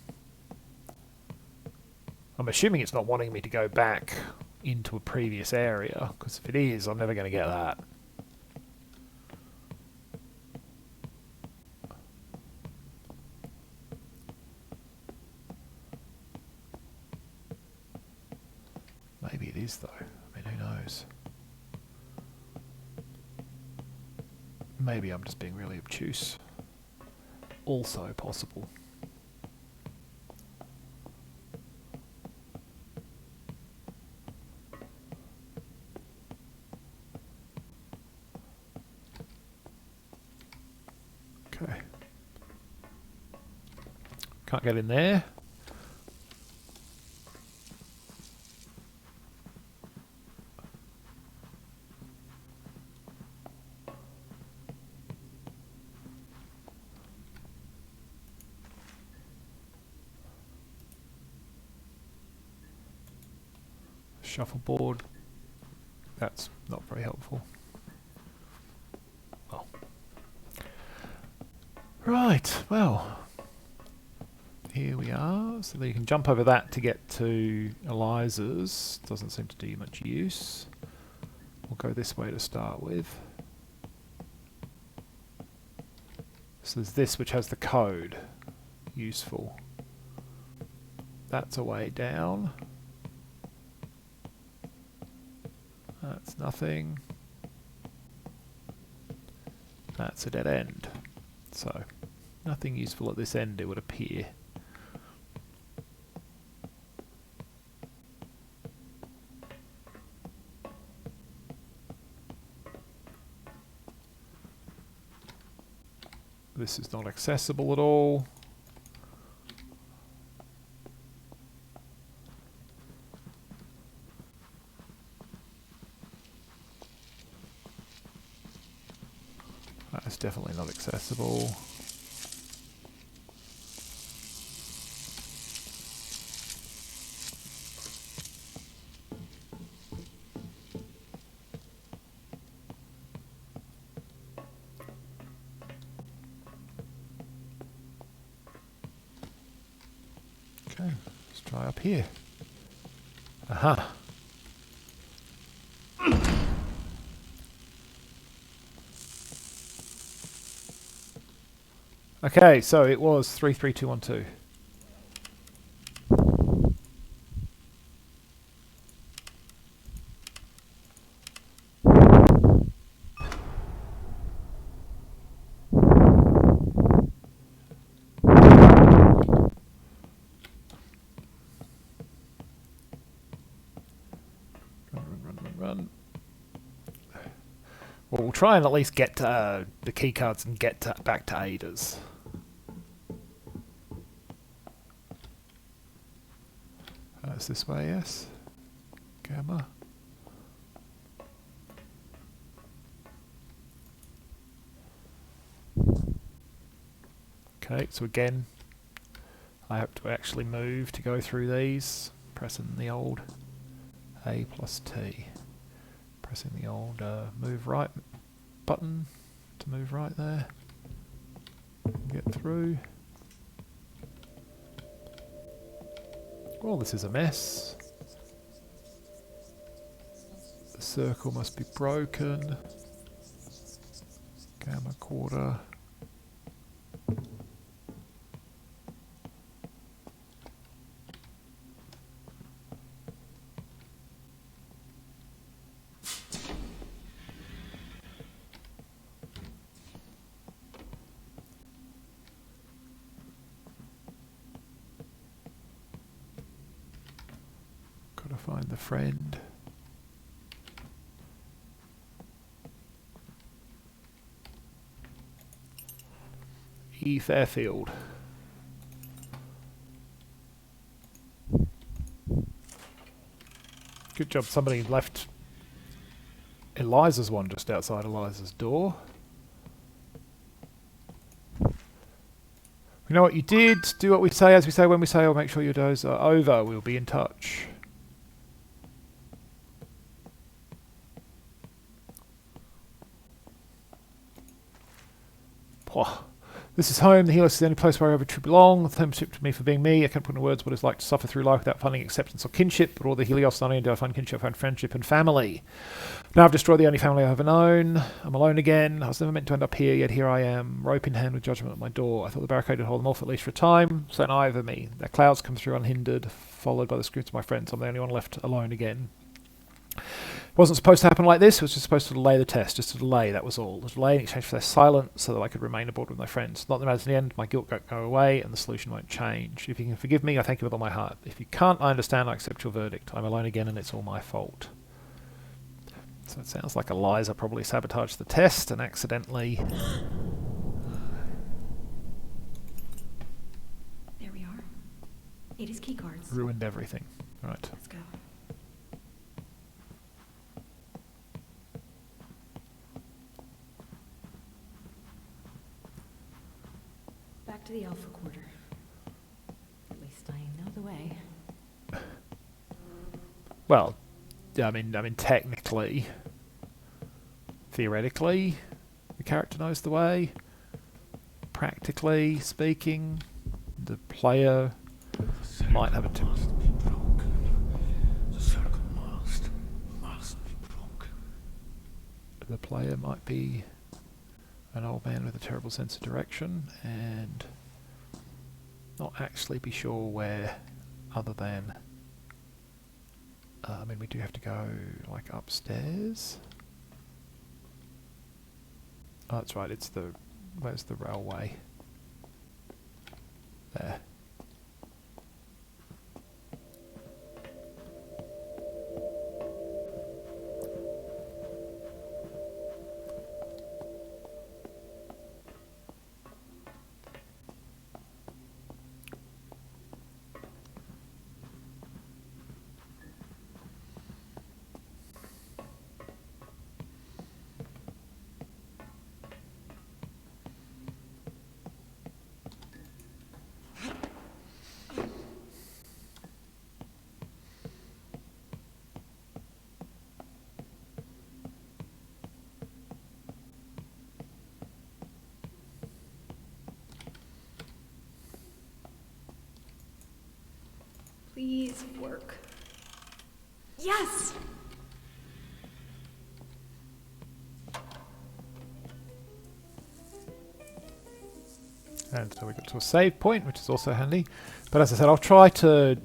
A: I'm assuming it's not wanting me to go back into a previous area, because if it is, I'm never going to get that. Maybe it is though. I mean, who knows? Maybe I'm just being really obtuse. Also possible. Okay. Can't get in there. Shuffleboard. That's not very helpful. Well, Right, well, here we are. So you can jump over that to get to Eliza's. Doesn't seem to do you much use. We'll go this way to start with. So there's this which has the code. Useful. That's a way down. That's nothing. That's a dead end. So, nothing useful at this end, it would appear. This is not accessible at all. That's definitely not accessible. Okay, let's try up here. Aha. Okay, so it was 33212. Run. Well, we'll try and at least get to the keycards and get back to Ada's. It's this way, yes. Gamma. Okay, so again, I have to actually move to go through these. Pressing the old A plus T. Pressing the old move right button to move right there. Get through. Well, this is a mess. The circle must be broken. Gamma quarter. Gotta find the friend. E. Fairfield. Good job somebody left Eliza's one just outside Eliza's door. You know what you did? Do what we say as we say when we say, or make sure your days are over. We'll be in touch. This is home. The Helios is the only place where I ever truly belong. The home to me for being me. I can't put into words what it's like to suffer through life without finding acceptance or kinship. But all the Helios, not only do I find kinship, I find friendship and family. Now I've destroyed the only family I've ever known. I'm alone again. I was never meant to end up here, yet here I am, rope in hand with judgment at my door. I thought the barricade would hold them off at least for a time. So now over me. Their clouds come through unhindered, followed by the screams of my friends. I'm the only one left alone again. It wasn't supposed to happen like this. It was just supposed to delay the test, just to delay, that was all. A delay in exchange for their silence so that I could remain aboard with my friends. Not that matters in the end, my guilt won't go away and the solution won't change. If you can forgive me, I thank you with all my heart. If you can't, I understand, I accept your verdict. I'm alone again and it's all my fault. So it sounds like Eliza probably sabotaged the test and accidentally...
C: There we are. Ada's key cards.
A: ruined everything. Right.
C: Let's go. Back to the Alpha Quarter. At least I know the way.
A: Well, I mean, technically, theoretically, the character knows the way. practically speaking, the player might have a the player might be an old man with a terrible sense of direction and not actually be sure where, other than I mean, we do have to go like upstairs. Oh, that's right, it's the, where's the railway? There.
C: Please work. Yes!
A: And so we got to a save point, which is also handy. But as I said, I'll try to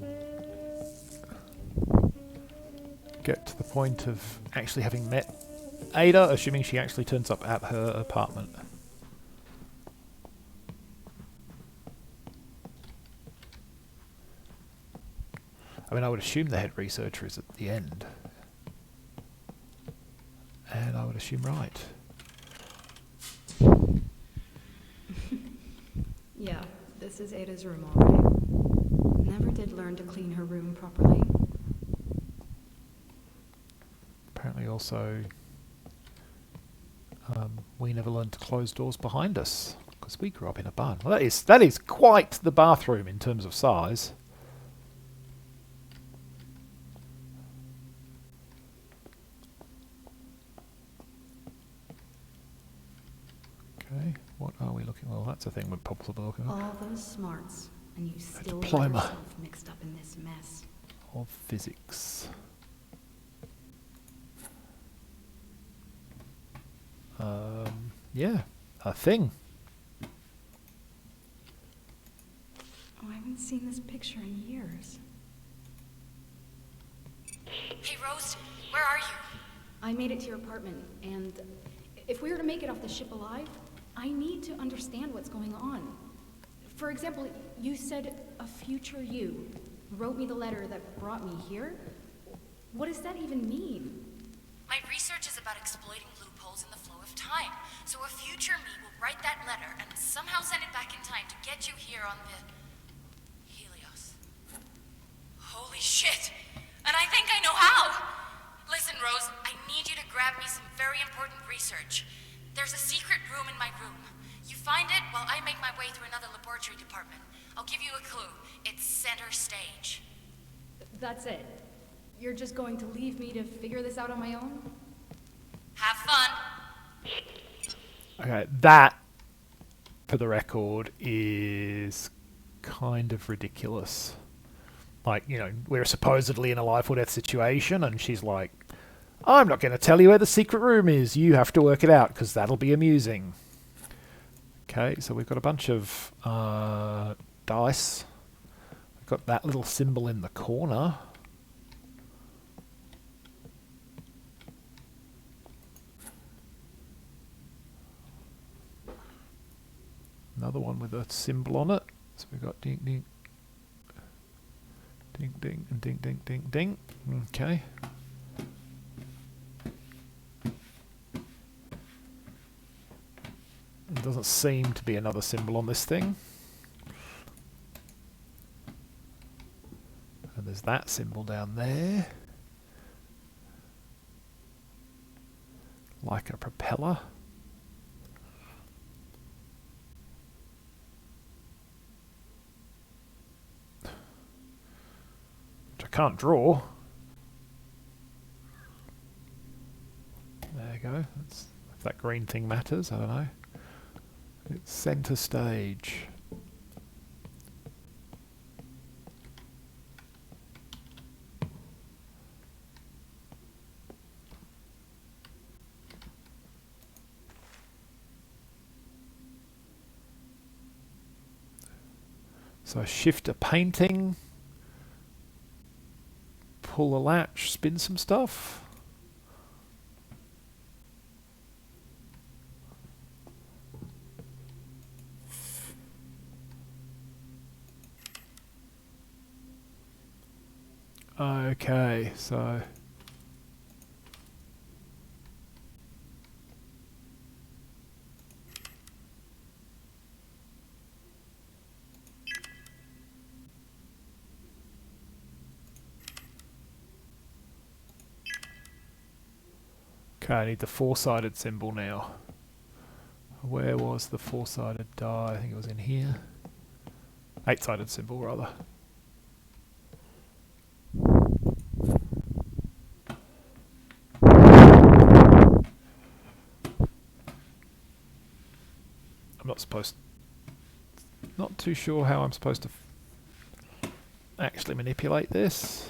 A: get to the point of actually having met Ada, assuming she actually turns up at her apartment. I mean, I would assume the head researcher is at the end. And I would assume right.
C: Yeah, this is Ada's room already. Never did learn to clean her room properly.
A: Apparently also, we never learned to close doors behind us, because we grew up in a barn. Well, that is quite the bathroom in terms of size. Okay, what are we looking? Well, that's a thing we're probably looking at.
C: All those smarts, and you still got
A: diploma
C: yourself mixed up in this mess.
A: of physics. Yeah, a thing.
C: Oh, I haven't seen this picture in years.
G: Hey, Rose, where are you?
C: I made it to your apartment, and if we were to make it off the ship alive, I need to understand what's going on. For example, you said a future you wrote me the letter that brought me here. What does that even mean?
G: My research is about exploiting loopholes in the flow of time. So a future me will write that letter and somehow send it back in time to get you here on the Helios. Holy shit! And I think I know how! Listen, Rose, I need you to grab me some very important research. There's a secret room in my room. You find it while I make my way through another laboratory department. I'll give you a clue. It's center stage.
C: That's it. You're just going to leave me to figure this out on my own?
G: Have fun!
A: Okay, that, for the record, is kind of ridiculous. Like, you know, we're supposedly in a life or death situation, and she's like, I'm not going to tell you where the secret room is. You have to work it out, because that'll be amusing. Okay, so we've got a bunch of dice. We've got that little symbol in the corner. Another one with a symbol on it. So we've got ding, ding, ding, ding, and ding, ding, ding, ding. Okay. There doesn't seem to be another symbol on this thing. And there's that symbol down there. Like a propeller. Can't draw. There you go. That's, if that green thing matters, I don't know. It's center stage. So shift a painting, pull a latch, spin some stuff. Okay, so okay, I need the four-sided symbol now. Where was the four-sided die? I think it was in here. Eight-sided symbol, rather. I'm not supposed... Not too sure how I'm supposed to actually manipulate this.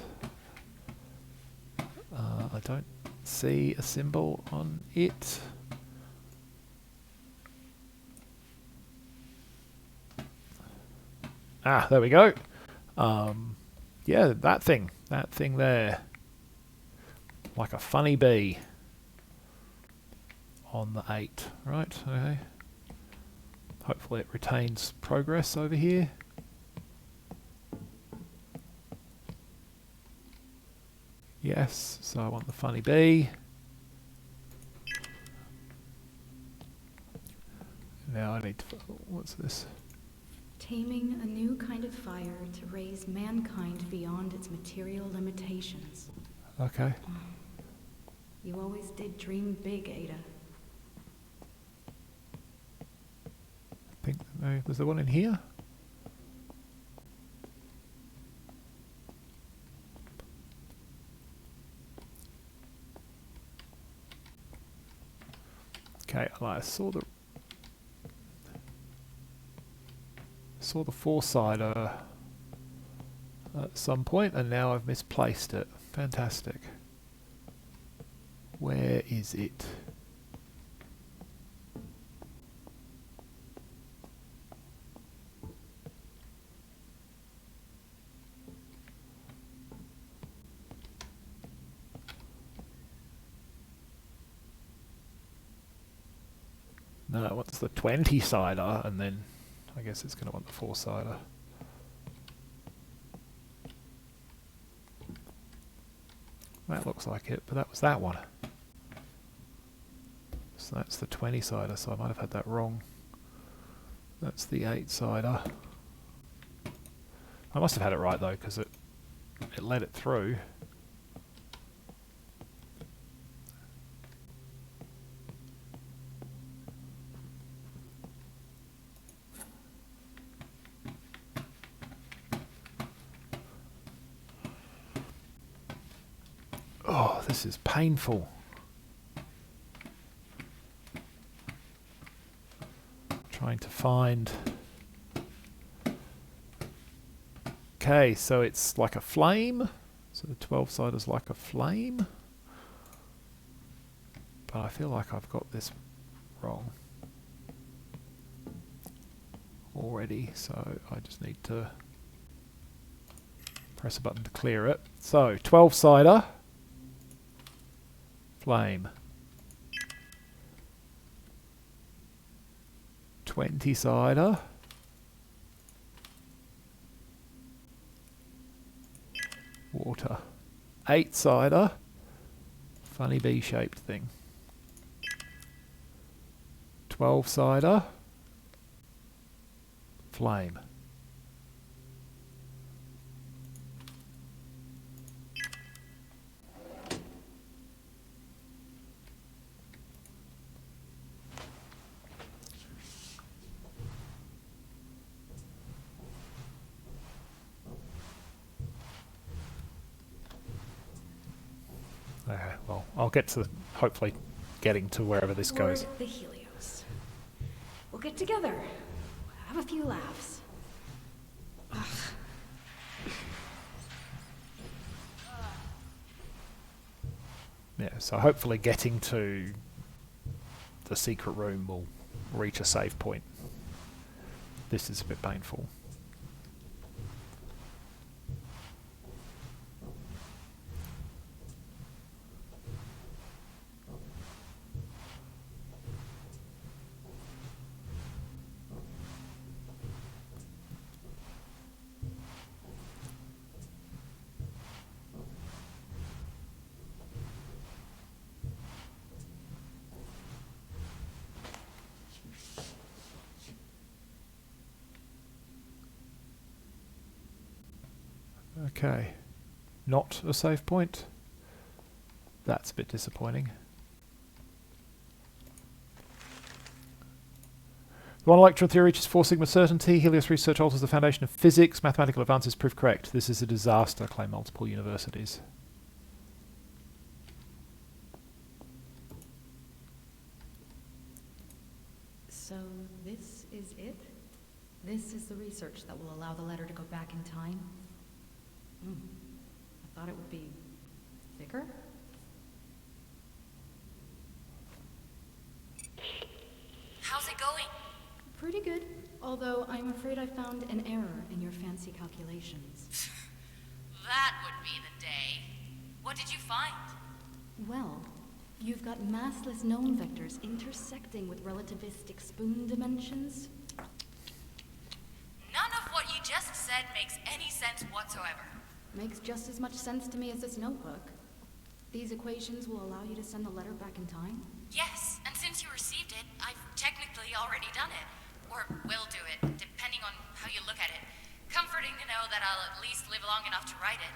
A: I don't see a symbol on it. Ah, there we go. Yeah, that thing there. Like a funny bee on the 8, right? Okay. Hopefully it retains progress over here. Yes, so I want the funny bee. Now I need to... What's this?
C: Taming a new kind of fire to raise mankind beyond its material limitations.
A: Okay.
C: You always did dream big, Ada.
A: I think was there one in here? Okay, I saw the four-sider at some point, and now I've misplaced it. Fantastic. Where is it? No, it wants the 20-sider, and then I guess it's going to want the four-sider. That looks like it, but that was that one. So that's the 20-sider, so I might have had that wrong. That's the 8-sider. I must have had it right though, because it let it through. Oh, this is painful. Trying to find... Okay, so it's like a flame. So the 12-side is like a flame. But I feel like I've got this wrong already, so I just need to press a button to clear it. So, 12-sider. Flame. 20-sider. Water. 8-sider. Funny bee-shaped thing. 12-sider. Flame. Okay, well, I'll get to hopefully getting to wherever this goes.
C: The Helios. We'll get together. Have a few laughs. Ugh.
A: Yeah, so hopefully getting to the secret room will reach a save point. This is a bit painful. Okay, not a save point. That's a bit disappointing. The one electron theory reaches 4 sigma certainty. Helios research alters the foundation of physics. Mathematical advances prove correct. This is a disaster, claim multiple universities.
C: So this is it? This is the research that will allow the letter to go back in time? I thought it would be thicker?
G: How's it going?
C: Pretty good, although I'm afraid I found an error in your fancy calculations.
G: That would be the day. What did you find?
C: Well, you've got massless known vectors intersecting with relativistic spoon dimensions.
G: None of what you just said makes any sense whatsoever.
C: Makes just as much sense to me as this notebook. These equations will allow you to send the letter back in time?
G: Yes, and since you received it, I've technically already done it. Or will do it, depending on how you look at it. Comforting to know that I'll at least live long enough to write it.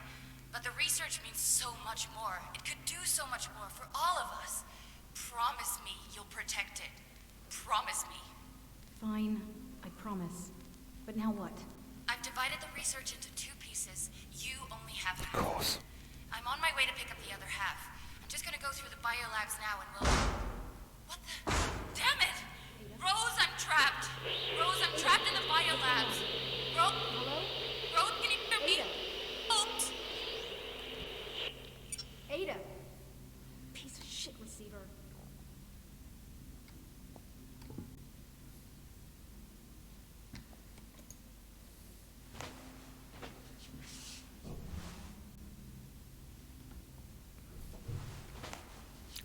G: But the research means so much more. It could do so much more for all of us. Promise me you'll protect it. Promise me.
C: Fine, I promise. But now what?
G: I've divided the research into 2 pieces. You only have half.
A: Of course.
G: I'm on my way to pick up the other half. I'm just gonna go through the biolabs now and we'll... What the... Damn it! Rose, I'm trapped! Rose, I'm trapped in the biolabs!
C: Hello?
G: Rose, can you hear me?
C: Ada.
G: Oops!
C: Ada! Piece of shit receiver.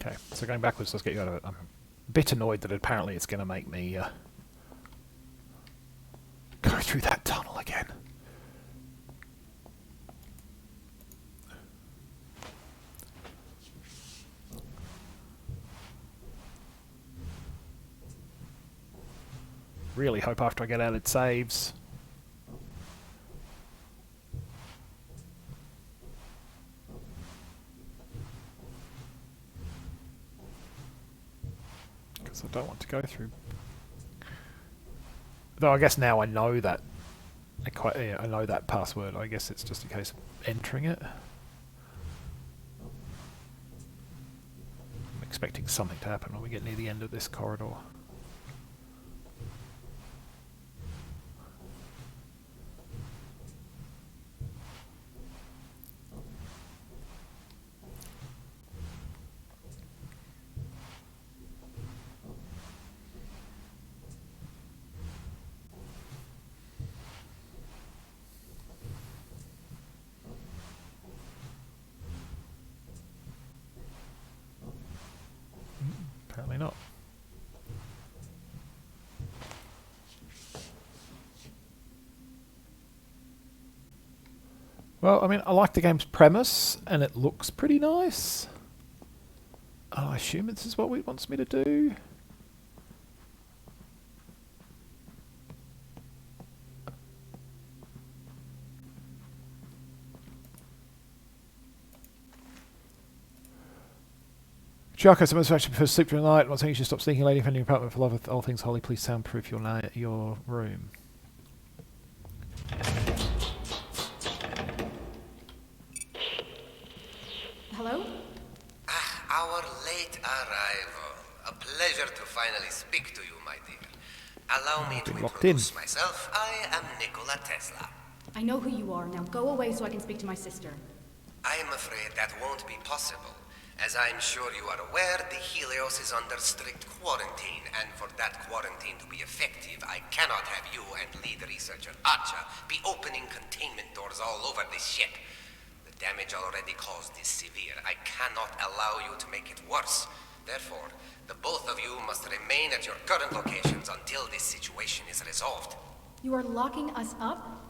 A: Okay, so going backwards, let's get you out of it. I'm a bit annoyed that apparently it's going to make me go through that tunnel again. Really hope after I get out it saves. Because I don't want to go through. Though I guess now I know that. I know that password. I guess it's just a case of entering it. I'm expecting something to happen when we get near the end of this corridor. Apparently not. Well, I mean, I like the game's premise, and it looks pretty nice. I assume this is what it wants me to do. Chaka, someone's actually prefers sleep during the night. I'm not saying you should stop sneaking, lady, defending your apartment for love of all things holy. Please soundproof your room.
C: Hello?
E: Our late arrival. A pleasure to finally speak to you, my dear. Allow me to
A: been locked in.
E: introduce myself. I am Nikola Tesla.
C: I know who you are. Now go away so I can speak to my sister.
E: I am afraid that won't be possible. As I'm sure you are aware, the Helios is under strict quarantine, and for that quarantine to be effective, I cannot have you and lead researcher Archer be opening containment doors all over this ship. The damage already caused is severe. I cannot allow you to make it worse. Therefore, the both of you must remain at your current locations until this situation is resolved.
C: You are locking us up?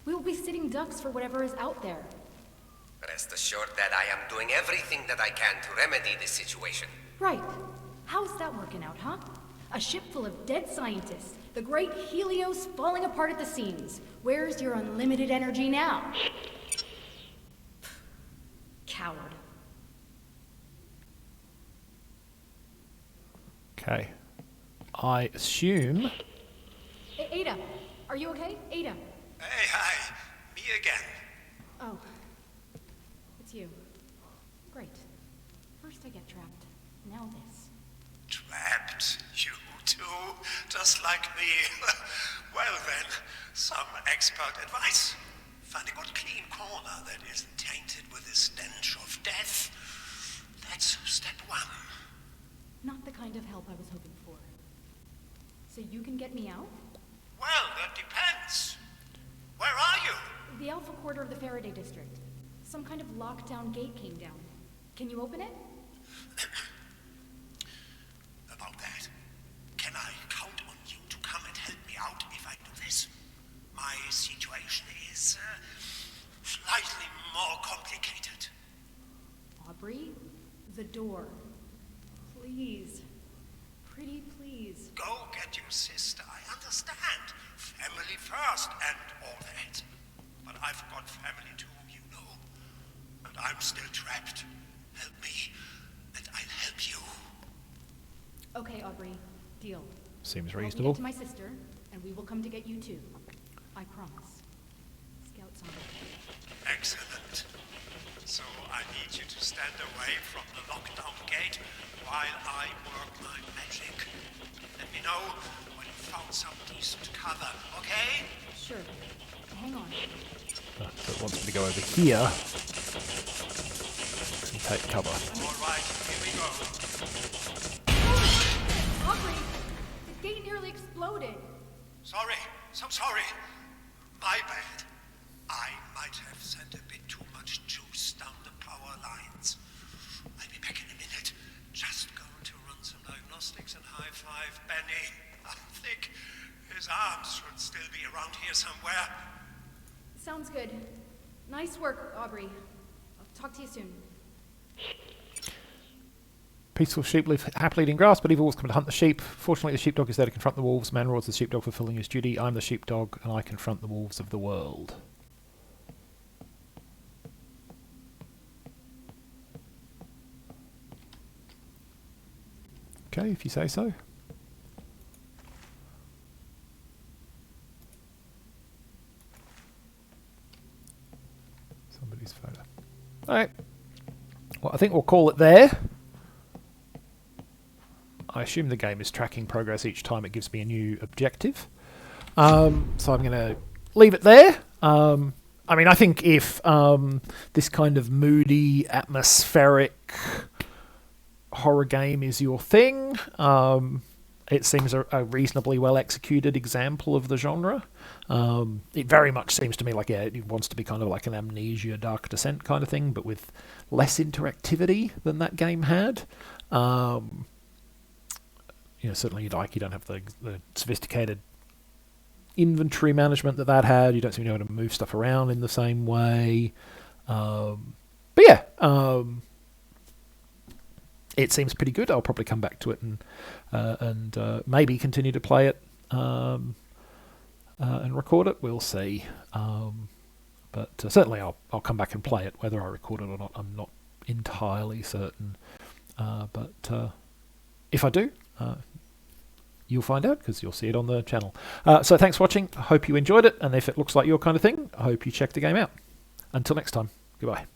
C: We will be sitting ducks for whatever is out there.
E: Rest assured that I am doing everything that I can to remedy this situation.
C: Right. How's that working out, huh? A ship full of dead scientists. The great Helios falling apart at the seams. Where's your unlimited energy now? Coward.
A: Okay. I assume...
C: Ada, are you okay? Ada.
H: Hey, hi. Me again.
C: Oh. It's you. Great. First I get trapped. Now this.
H: Trapped? You too? Just like me? Well then, some expert advice. Find a good clean corner that isn't tainted with the stench of death. That's step one.
C: Not the kind of help I was hoping for. So you can get me out?
H: Well, that depends. Where are you?
C: The Alpha Quarter of the Faraday District. Some kind of lockdown gate came down. Can you open it?
H: About that, can I count on you to come and help me out if I do this? My situation is slightly more complicated.
C: Aubrey? The door. Please. Pretty please.
H: Go get your sister, I understand. Family first and all that. But I've got family too, you know. And I'm still trapped. Help me, and I'll help you.
C: Okay, Aubrey. Deal.
A: Seems
C: Help me
A: reasonable.
C: get to my sister, and we will come to get you too. I promise. Scouts on it.
H: Excellent. So I need you to stand away from the lockdown gate while I work my magic. Let me know when you've found some decent cover, okay?
C: Sure. Hang on.
A: So it wants me to go over here and take cover.
H: All right, here we go.
C: Aubrey! The gate nearly exploded.
H: Sorry, so sorry. My bad. I might have sent a bit too much juice down the power lines. I'll be back in a minute. Just going to run some diagnostics and high-five Benny. I think his arms should still be around here somewhere.
C: Sounds good. Nice work, Aubrey. I'll talk to you soon.
A: Peaceful sheep live happily eating grass, but evil wolves come to hunt the sheep. Fortunately, the sheepdog is there to confront the wolves. Man rewards the sheepdog for fulfilling his duty. I'm the sheepdog, and I confront the wolves of the world. Okay, if you say so. Somebody's photo. Alright. Well, I think we'll call it there. I assume the game is tracking progress each time it gives me a new objective. So I'm going to leave it there. I mean, I think if this kind of moody, atmospheric horror game is your thing, it seems a reasonably well executed example of the genre. It very much seems to me like, yeah, it wants to be kind of like an Amnesia Dark Descent kind of thing, but with less interactivity than that game had. You know, certainly you don't have the sophisticated inventory management that had. You don't seem to know how to move stuff around in the same way. But yeah, it seems pretty good. I'll probably come back to it and maybe continue to play it and record it. We'll see. But certainly I'll come back and play it. Whether I record it or not, I'm not entirely certain. But if I do, you'll find out because you'll see it on the channel. So thanks for watching. I hope you enjoyed it. And if it looks like your kind of thing, I hope you check the game out. Until next time, goodbye.